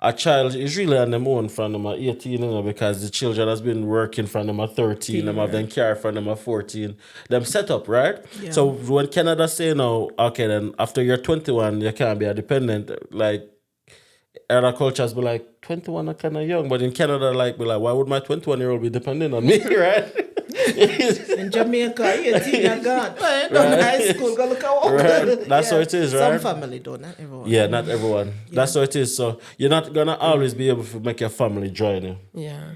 A: a child is really on them own from them at 18, because the children has been working from them at 13, them have them care from them at 14. Them set up, right?
B: Yeah.
A: So when Canada say now, okay, then after you're 21, you can't be a dependent, like other cultures be like, 21 are kind of young, but in Canada, like, be like, why would my 21-year-old be dependent on me, right?
B: In Jamaica, 18 are gone. Done high school, go look at
A: Right. That's how it is, right?
B: Some family don't, not everyone.
A: Yeah, not everyone. That's how it is. So you're not gonna always be able to make your family join you.
C: Yeah.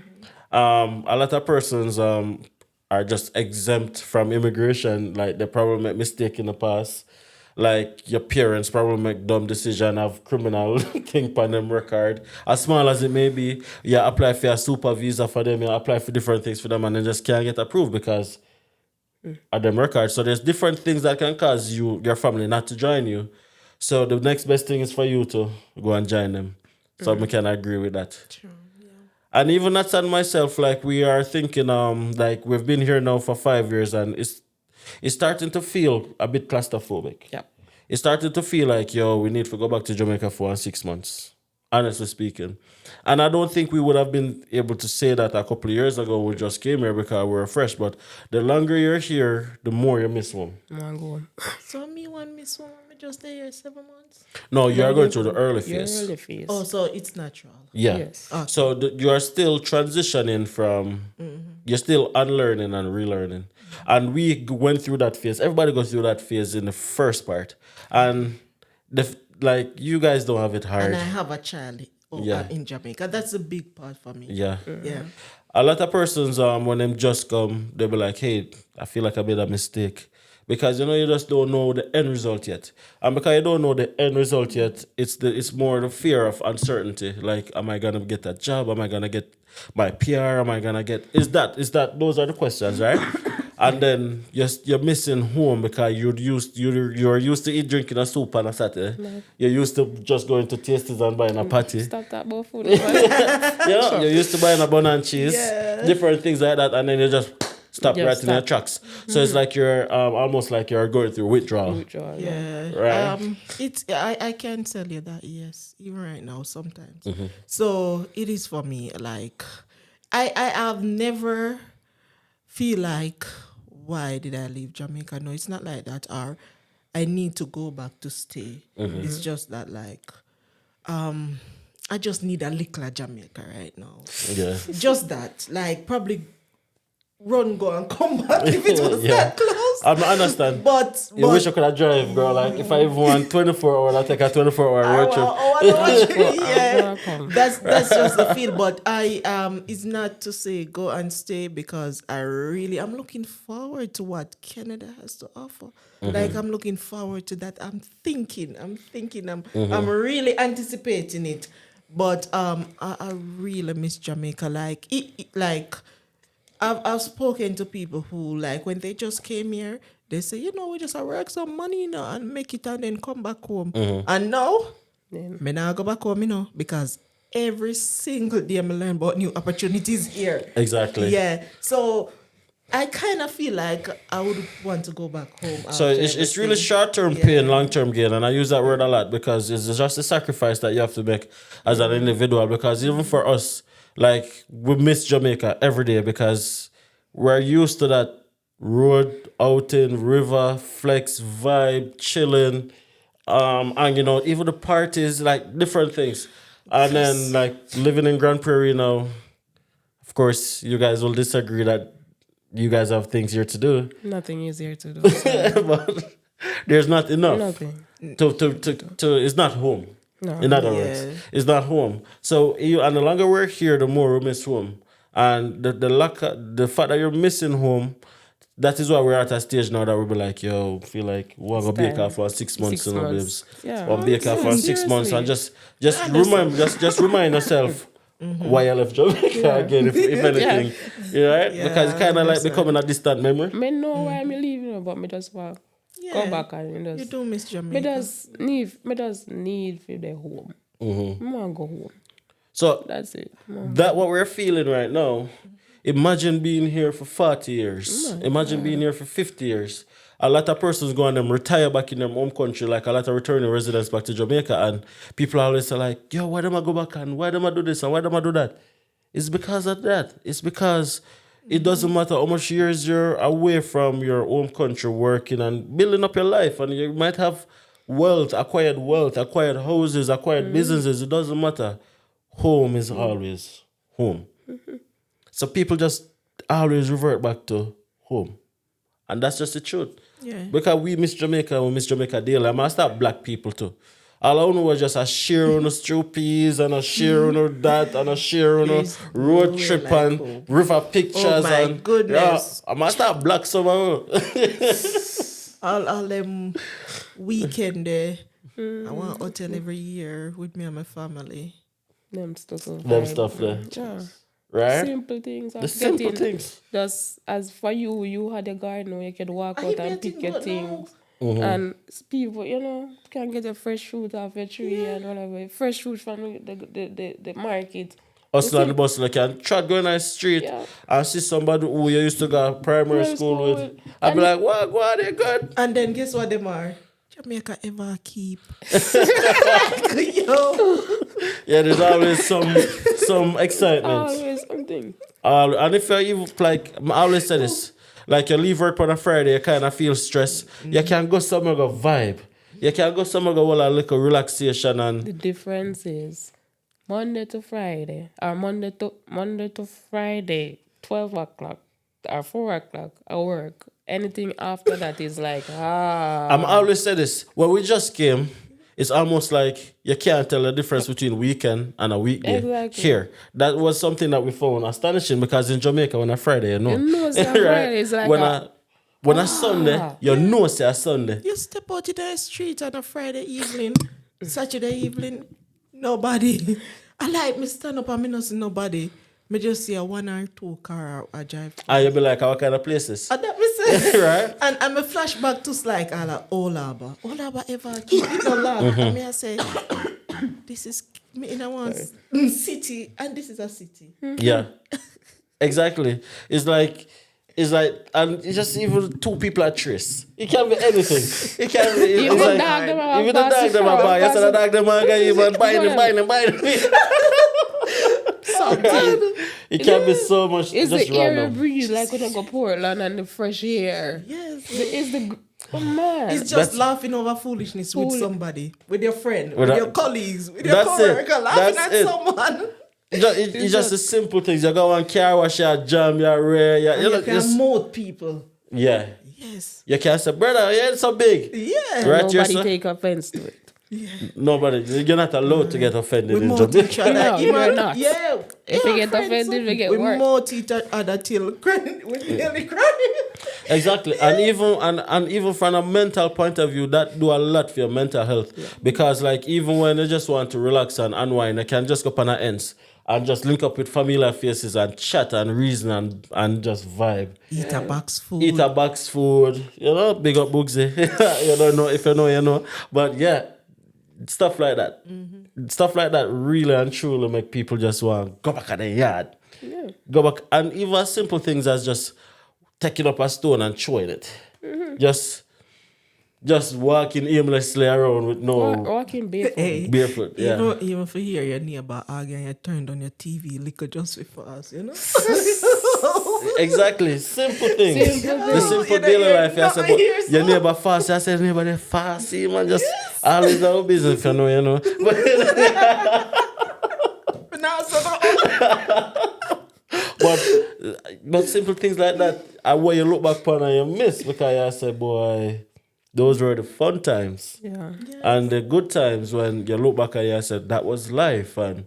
A: A lot of persons are just exempt from immigration. Like they probably make mistake in the past. Like your parents probably make dumb decision, have criminal thing on them record. As small as it may be, you apply for a super visa for them, you apply for different things for them, and they just can't get approved because of them records. So there's different things that can cause your family not to join you. So the next best thing is for you to go and join them. So I can agree with that.
B: True, yeah.
A: And even that's on myself, like we are thinking, like we've been here now for 5 years and it's starting to feel a bit claustrophobic.
C: Yep.
A: It started to feel like, we need to go back to Jamaica for 6 months, honestly speaking. And I don't think we would have been able to say that a couple of years ago. We just came here because we were fresh. But the longer you're here, the more you miss home.
C: Man, go on.
B: So me one miss one, me just stay here 7 months.
A: No, you are going through the early
C: Your
A: phase.
C: early phase.
B: Oh, so it's natural.
A: Yeah.
C: Yes.
B: Okay.
A: So you are still transitioning from, you're still unlearning and relearning. And we went through that phase. Everybody goes through that phase in the first part. And you guys don't have it hard.
B: And I have a child in Jamaica. That's a big part for me.
A: Yeah.
B: Yeah.
A: A lot of persons, when them just come, they'll be like, hey, I feel like I made a mistake. Because, you just don't know the end result yet. And because you don't know the end result yet, it's more the fear of uncertainty. Like, am I going to get that job? Am I going to get my PR? Am I going to get... Is that... Those are the questions, right? And then you're missing home because you're used to eat drinking a soup on a Saturday. No. You're used to just going to Tasties and buying a patty.
C: Stop that about food.
A: You're used to buying a bun and cheese, different things like that, and then you just stop right in your tracks. So it's like you're almost like you're going through withdrawal.
B: Yeah.
A: Right.
B: I can tell you that, yes, even right now sometimes. So it is for me, like I have never feel like, why did I leave Jamaica? No, it's not like that. Or I need to go back to stay. It's just that, like, I just need a little of Jamaica right now.
A: Yeah.
B: Just that, like, probably run, go, and come back if it was that close.
A: I understand.
B: But
A: you wish I could have drive, girl. Like, if I even want 24 hours, I'll take a 24-hour road trip.
B: Yeah, that's just the feel. But it's not to say go and stay because I'm looking forward to what Canada has to offer. Like, I'm looking forward to that. I'm thinking, I'm really anticipating it. But I really miss Jamaica. Like, I've spoken to people who, like, when they just came here, they say, we just work some money, and make it and then come back home. And now, me now go back home, because every single day I learn about new opportunities here.
A: Exactly.
B: Yeah. So I kind of feel like I would want to go back home.
A: So
B: after
A: it's really
B: everything.
A: short-term
B: Yeah.
A: pain, long-term gain, and I use that word a lot because it's just a sacrifice that you have to make as an individual. Because even for us, like we miss Jamaica every day because we're used to that road outing, river, flex, vibe, chilling, and even the parties, like different things, and then like living in Grand Prairie now. Of course, you guys will disagree that you guys have things here to do.
C: Nothing easier to do. So
A: But there's not enough
C: nothing.
A: to it's not home.
C: No.
A: In other words,
B: Yeah.
A: it's not home. So and the longer we're here, the more we miss home. And the fact that you're missing home, that is why we're at a stage now that we'll be like, yo, feel like we're gonna bake
C: time.
A: off for 6 months,
C: 6 months.
A: babes.
C: Yeah.
A: Or bake off for 6 months and
C: Seriously.
A: just remind yourself why you left Jamaica again, if anything. You know, right?
B: Yeah,
A: Because it's kinda like
B: 100%.
A: becoming a distant memory.
C: Me know why I'm leaving, but me just want
B: Yeah.
C: go back and me
B: You
C: just
B: do miss
C: me
B: Jamaica.
C: just need for the home.
A: Mm-hmm.
C: I want to go home.
A: So
C: That's it.
A: that what we're feeling right now. Imagine being here for 40 years. Imagine being here for 50 years. A lot of persons go and them retire back in their home country, like a lot of returning residents back to Jamaica, and people always say like, yo, why them I go back and why them I do this and why them I do that? It's because of that. It's because it doesn't matter how much years you're away from your home country working and building up your life, and you might have wealth, acquired houses, acquired businesses. It doesn't matter. Home is always home. So people just always revert back to home. And that's just the truth.
B: Yeah.
A: Because we miss Jamaica daily. I must have black people too. All I know was just a share on the stroupies and a share on that and a share on a
B: There's
A: road
B: no way
A: trip
B: like
A: and
B: home.
A: river pictures.
B: Oh my
A: and,
B: goodness.
A: Yeah, I must have black somehow.
B: All them weekend there. I want hotel every year with me and my family.
C: Them stuff.
A: Them stuff there.
C: Yeah.
A: Right?
C: Simple things.
A: The simple things.
C: Just as for you had a garden where you could walk
B: I
C: out
B: bet
C: and pick
B: it
C: your
B: would
C: things.
A: Mm-hmm.
C: And people, can get a fresh fruit off a tree and whatever. Fresh fruit from the market.
A: Hustle and the bustle, like, and try going on the street
C: Yeah.
A: and see somebody who you used to go primary
C: Primary
A: school
C: school.
A: with. I'd be like, what, go on, they good.
B: And then guess what them are? Jamaica ever keep. Yo.
A: Yeah, there's always some excitement.
C: Always something.
A: And if you even, like, I always say this, like you leave work on a Friday, you kind of feel stressed. You can go somewhere, go vibe. You can go somewhere, go a little relaxation and
C: The difference is Monday to Friday or Monday to Friday, 12 o'clock or 4 o'clock I work. Anything after that is like,
A: I'm always say this. When we just came, it's almost like you can't tell the difference between weekend and a weekday.
C: Exactly.
A: Here, that was something that we found astonishing because in Jamaica, on a Friday, you know,
C: You know, it's a Friday, it's like
A: when a Sunday, you know it's a Sunday.
B: You step out in the street on a Friday evening, Saturday evening, nobody. I like me stand up and me not see nobody. Me just see a 1 or 2 car I drive.
A: And you'll be like, what kind of places?
B: And that me say,
A: Right?
B: and me flashback to like all Harbour. All Harbour ever keep it no laugh. And me I say, this is me in a one city, and this is a city.
A: Yeah, exactly. It's like, and it's just even two people at trace. It can be anything. It can be.
C: You
A: It's
C: could
A: like,
C: dog them about
A: even the dog them about. Yes, the dog them about. Even buying.
C: something.
A: It can be so much.
C: It's
A: just
C: the air you
A: random.
C: breathe, like when I go Portland and the fresh air.
B: Yes.
C: Oh man.
B: It's just laughing over foolishness with somebody, with your friend, with
A: that-
B: your colleagues, with your
A: That's it.
B: coworker, laughing
A: That's
B: at
A: it.
B: someone.
A: It's just the simple things. You go on car wash, you jam, you rare,
B: And you
A: look,
B: can
A: just,
B: mold people.
A: yeah.
B: Yes.
A: You can't say, brother, yeah, it's so big.
B: Yeah.
A: Right,
C: Nobody
A: Jessa?
C: take offense to it.
A: Nobody, you're not allowed to get offended
B: We
A: in
B: mold each
A: Jamaica.
B: other.
C: No,
B: Even-
C: you're not.
B: Yeah.
C: If you get offended, we get
B: we
C: work.
B: mold each other till we nearly crying.
A: Exactly, and even from a mental point of view, that do a lot for your mental health. Because like even when you just want to relax and unwind, you can just go up on the ends and just link up with familiar faces and chat and reason and just vibe.
B: Eat a box food.
A: Eat a box food, big up Bugsy. You don't know if you know, you know. But yeah, stuff like that. Stuff like that really and truly make people just want to go back at the yard.
C: Yeah.
A: Go back, and even simple things as just taking up a stone and throwing it. Just walking aimlessly around with no
C: Walking barefoot.
B: Hey,
A: barefoot. Yeah.
B: even for hear your neighbor arguing, you turned on your TV, liquor just before us,
A: Exactly. Simple things.
C: Simple
A: The
C: things.
A: simple
B: You know,
A: daily
B: you're
A: life.
B: not
A: But
B: here,
A: your
B: so-
A: neighbor fast. I said neighbor they fast. See man, just always our business, you know. But
B: Now,
A: but simple things like that are what you look back upon and you miss because you say, boy, those were the fun times.
C: Yeah.
A: And the good times when you look back and you said that was life. And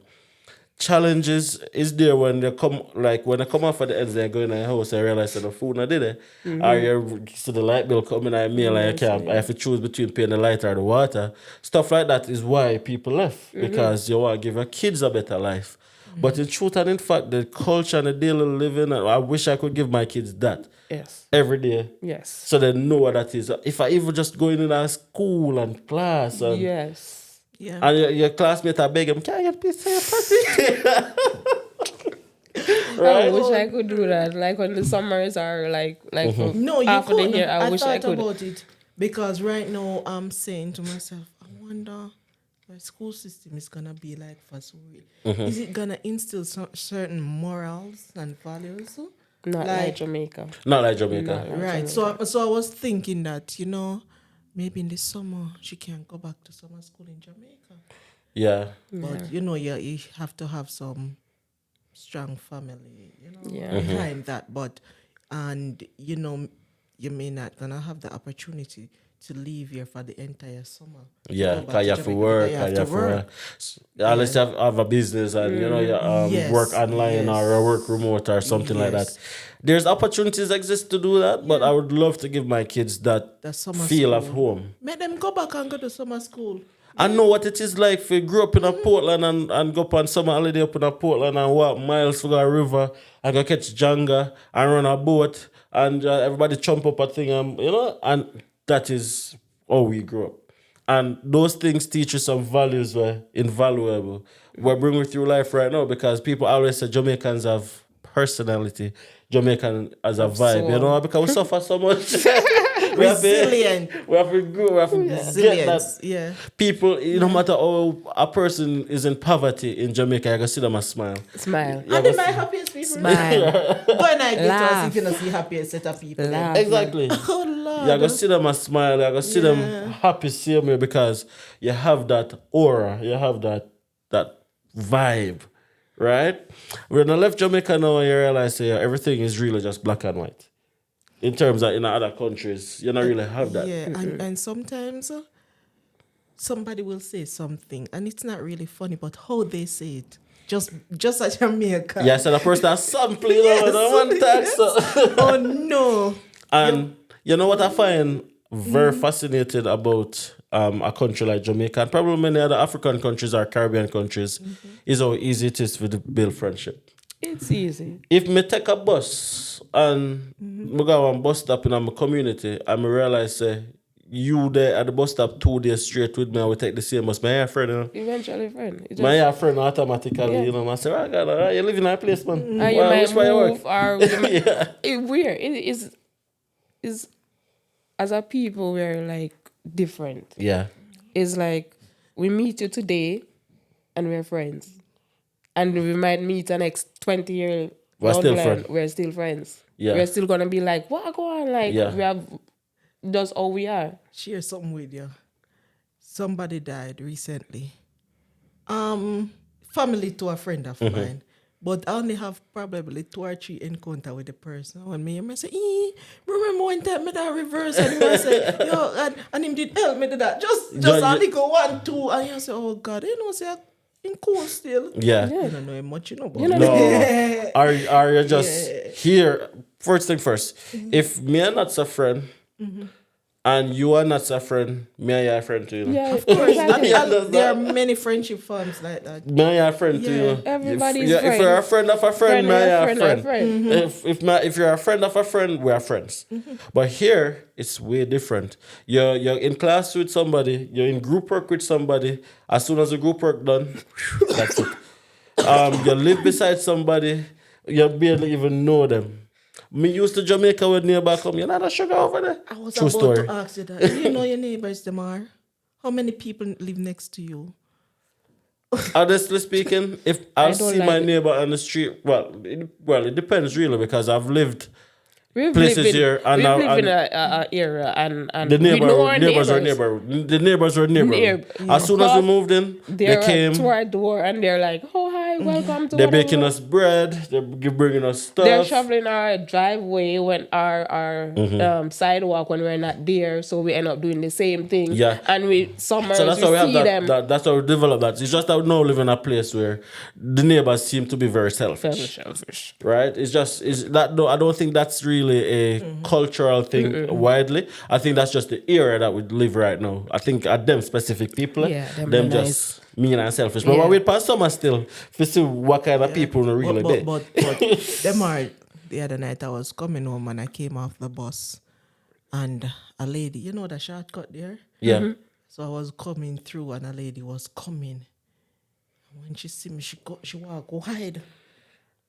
A: challenges is there when they come off at the ends, they go in the house and realize that the food not did it. Or you see the light bill coming at me like I have to choose between paying the light or the water. Stuff like that is why people left. Because you want to give your kids a better life. But in truth and in fact, the culture and the daily living, I wish I could give my kids that
C: Yes.
A: every day.
C: Yes.
A: So they know what that is. If I even just go in a school and class and
C: Yes.
B: yeah.
A: and your classmate are begging, can I get a piece of your pussy?
C: I wish I could do that. Like when the summers are like for
B: No, you
C: half of the
B: couldn't.
C: year, I wish I
B: thought
C: could.
B: about it because right now I'm saying to myself, I wonder what school system is gonna be like for Suri. Is it gonna instill certain morals and values?
C: Not like Jamaica.
A: Not like Jamaica.
C: Not like
B: Right. So I was thinking that maybe in the summer she can go back to summer school in Jamaica.
A: Yeah.
B: But you have to have some strong family,
C: Yeah.
B: behind that. But you may not gonna have the opportunity to leave here for the entire summer.
A: Yeah,
B: Go back
A: because you
B: to
A: have to
B: Jamaica
A: work.
B: because you have to work.
A: Unless you have a business and you
B: Yes,
A: work online
B: yes.
A: or work remote or something like that.
B: Yes.
A: There's opportunities exist to do that, but I would love to give my kids that
B: The summer
A: feel of
B: school.
A: home.
B: Make them go back and go to summer school.
A: I know what it is like if you grow up in a Portland and go up on summer holiday up in a Portland and walk miles to go a river and go catch Jenga and run a boat and everybody jump up a thing and that is how we grew up. And those things teach you some values were invaluable. We're bringing through life right now because people always say Jamaicans have personality. Jamaican as a vibe,
C: soul.
A: because we suffer so much.
B: Resilient.
A: We have to grow, we have to get that.
B: Resilience. Yeah.
A: People, no matter how a person is in poverty in Jamaica, I can see them a smile.
C: Smile.
A: Yeah,
B: And they
A: but-
B: my happiest people.
C: Smile.
B: Go and I get to us
C: Laugh.
B: if you don't see happiest set of people.
C: Laugh.
A: Exactly.
B: Oh Lord.
A: You go see them a smile, you go see them happy same way because you have that aura, you have that vibe, right? When I left Jamaica now, you realize everything is really just black and white. In terms of in other countries, you don't really have that.
B: Yeah, and sometimes somebody will say something and it's not really funny, but how they say it, just as Jamaica.
A: Yeah, so the person that's sampling, one time, so.
B: Oh no.
A: And you know what I find very fascinating about a country like Jamaica and probably many other African countries or Caribbean countries is how easy it is to build friendship.
C: It's easy.
A: If me take a bus and me go on bus stop in my community and me realize you there at the bus stop 2 days straight with me and we take the same bus, my friend,
C: Eventually, friend. It
A: my friend automatically,
C: Yeah.
A: I say, oh God, you live in a place, man.
C: and you might
A: Which way you work?
C: move or you might,
A: Yeah.
C: it's weird. It is as a people we're like different.
A: Yeah.
C: It's like we meet you today and we're friends. And we might meet the next 20 years.
A: We're
C: down
A: still
C: the line,
A: friends.
C: We're still friends.
A: Yeah.
C: We're still gonna be like, what go on? Like
A: Yeah.
C: we have that's all we are.
B: Share something with you. Somebody died recently. Family to a friend of mine. But I only have probably 2 or 3 encounter with the person. When me say, remember one time me that reverse and he say, yo, and him did help me do that. Just only go 1, 2, and you say, oh God, say in cool still.
A: Yeah.
B: I don't know much about
C: You know,
A: No. Are you just here? First thing first. If me and not a friend and you are not a friend, me and you are a friend to you.
C: yeah,
B: Of course,
C: exactly.
B: there are many friendship forms like that.
A: Me and you are a friend to you.
C: Everybody's
A: if you're a friend of a friend, me and you are a friend.
C: friend.
A: If you're a friend of a friend, we are friends. But here it's way different. You're in class with somebody, you're in group work with somebody. As soon as the group work done, that's it. You live beside somebody, you barely even know them. Me used to Jamaica with neighbor come. You're not a sugar over there.
B: I was
A: True
B: about
A: story.
B: to ask you that. Do you know your neighbors, Demar? How many people live next to you?
A: Honestly speaking, if I'll
C: don't
A: see
C: like
A: my
C: it.
A: neighbor on the street, it depends really because I've lived
C: We've
A: places
C: lived in,
A: here and
C: we've
A: now
C: lived in
A: and
C: a area and
A: the
C: we know our
A: neighbors were
C: neighbors.
A: the neighbors were neighbor. As soon as we moved in, they
C: They're
A: came.
C: to our door and they're like, "Oh hi, welcome to
A: They're
C: whatever."
A: making us bread. They're bringing us stuff.
C: They're shoveling our driveway when our
A: Mm-hmm.
C: sidewalk when we're not there, so we end up doing the same thing.
A: Yeah.
C: And we summers
A: So that's
C: we
A: how we have
C: see them.
A: that's how we develop that. It's just that we now live in a place where the neighbors seem to be very selfish.
C: Selfish.
A: Right? It's that. No, I don't think that's really a cultural thing widely. I think that's just the era that we live right now. I think at them specific people,
C: Yeah, them
A: them
C: are
A: just mean and selfish. But
C: Yeah.
A: when we pass summer still, to see what kind of people are really there.
B: But them are the other night I was coming home and I came off the bus and a lady, you know the shortcut there?
A: Yeah.
B: So I was coming through and a lady was coming. When she see me, she walk wide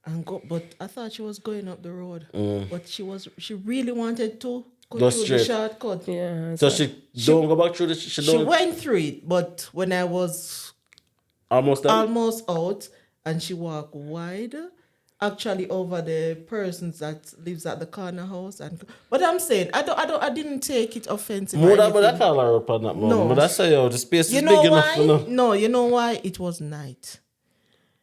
B: and go. But I thought she was going up the road. But she really wanted to go
A: Go
B: through
A: straight.
B: the shortcut.
C: Yeah.
A: So she don't go back through the. She
B: She
A: don't
B: went through it, but when I was
A: almost done.
B: almost out and she walked wide, actually over the persons that lives at the corner house. But I'm saying I didn't take it offensive. or
A: More that, but
B: anything.
A: I call her up on that moment.
B: No.
A: But that's how the space
B: You
A: is
B: know
A: big
B: why?
A: enough. You know?
B: No, you know why? It was night.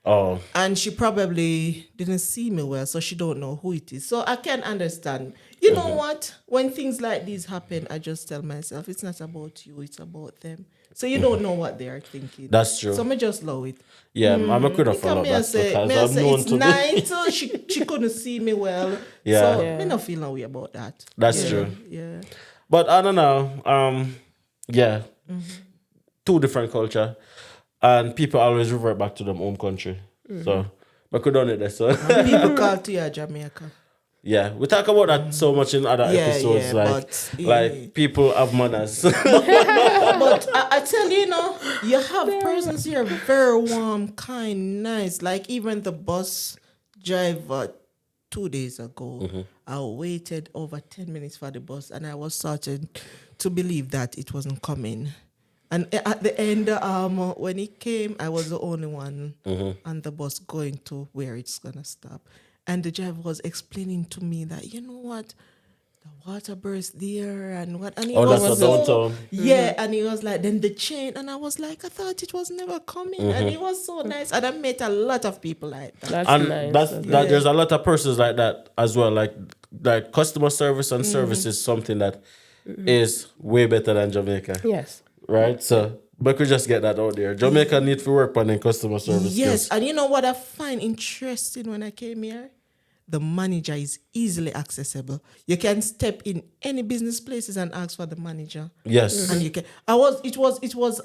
A: Oh.
B: And she probably didn't see me well, so she don't know who it is. So I can understand. You know what? When things like these happen, I just tell myself, it's not about you, it's about them. So you don't know what they are thinking.
A: That's true.
B: So me just love it.
A: Yeah, I'm a could have
B: Because
A: followed
B: me I
A: that
B: say,
A: because
B: me I
A: I'm
B: say
A: known
B: it's
A: to be.
B: night, so she couldn't see me well.
A: Yeah.
B: So
C: Yeah.
B: me not feel no way about that.
A: That's
B: Yeah,
A: true.
B: Yeah.
A: But I don't know. Yeah. Two different culture. And people always revert back to them home country. So but could done it there, so
B: People call to you Jamaica.
A: yeah. We talk about that so much in other
B: Yeah,
A: episodes.
B: yeah,
A: like
B: but,
A: like people have manners.
B: But I tell you, you have persons here very warm, kind, nice. Like even the bus driver 2 days ago, I waited over 10 minutes for the bus and I was starting to believe that it wasn't coming. And at the end, when it came, I was the only one on the bus going to where it's going to stop. And the driver was explaining to me that, you know what, the water burst there and what. And he
A: Oh,
B: was
A: that's the downtown.
B: Yeah, and he was like, then the chain. And I was like, I thought it was never coming. And it was so nice. And I met a lot of people like that.
C: That's
A: And
C: nice.
A: that there's a lot of persons like that as well. Like customer service and service is something that is way better than Jamaica.
C: Yes.
A: Right? So but we just get that out there. Jamaica need to work on their customer service.
B: Yes,
A: skills.
B: and you know what I find interesting when I came here? The manager is easily accessible. You can step in any business places and ask for the manager.
A: Yes.
B: And you can it was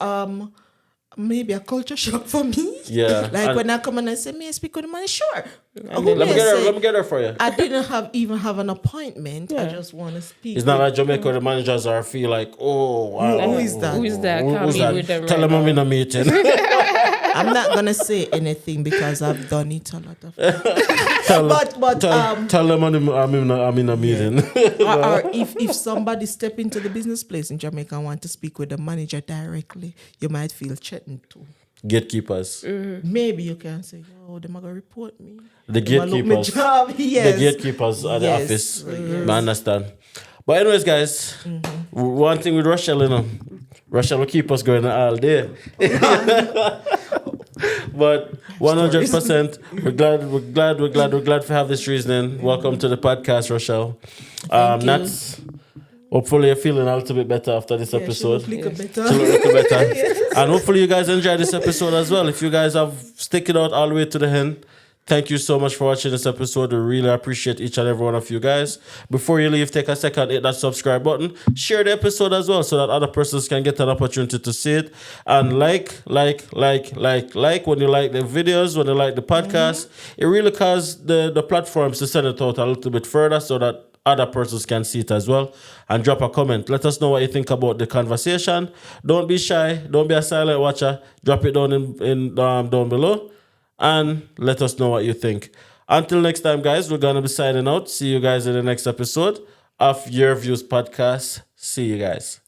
B: maybe a culture shock for me.
A: Yeah,
B: Like
A: and-
B: when I come and I say, may I speak with the manager? Sure. Who
A: Let
B: may
A: me
B: I
A: get her.
B: say?
A: Let me get her for you.
B: I didn't even have an appointment. I
C: Yeah.
B: just want to speak.
A: It's not
B: with-
A: like Jamaica the managers are feel like, oh, wow,
B: Who is that?
C: Who is that?
A: Who-
C: Can't
A: who's
C: be
A: that?
C: with them
A: Tell
C: right
A: them I'm
C: now.
A: in a meeting.
B: I'm not gonna say anything because I've done it a lot of times. but
A: tell them I'm in a meeting.
B: or if somebody step into the business place in Jamaica and want to speak with the manager directly, you might feel threatened too.
A: Gatekeepers.
B: Maybe you can say, "Yo, them are gonna report me."
A: The
B: Them a look me
A: gatekeepers.
B: job. Yes.
A: The gatekeepers at the
B: Yes,
A: office.
B: yes.
A: I understand. But anyways, guys, one thing with Rochelle, Rochelle will keep us going all day. But 100%, we're glad to have this reasoning. Welcome to the podcast, Rochelle.
B: Thank you.
A: Nats, hopefully you're feeling a little bit better after this
B: Yeah, she
A: episode.
B: look little better.
A: To look a little better. And hopefully you guys enjoyed this episode as well. If you guys have stick it out all the way to the end, thank you so much for watching this episode. We really appreciate each and every one of you guys. Before you leave, take a second, hit that subscribe button. Share the episode as well so that other persons can get an opportunity to see it. And like when you like the videos, when you like the podcast. It really causes the platforms to send it out a little bit further so that other persons can see it as well. And drop a comment. Let us know what you think about the conversation. Don't be shy. Don't be a silent watcher. Drop it down down below. And let us know what you think. Until next time, guys, we're gonna be signing out. See you guys in the next episode of Your Views podcast. See you guys.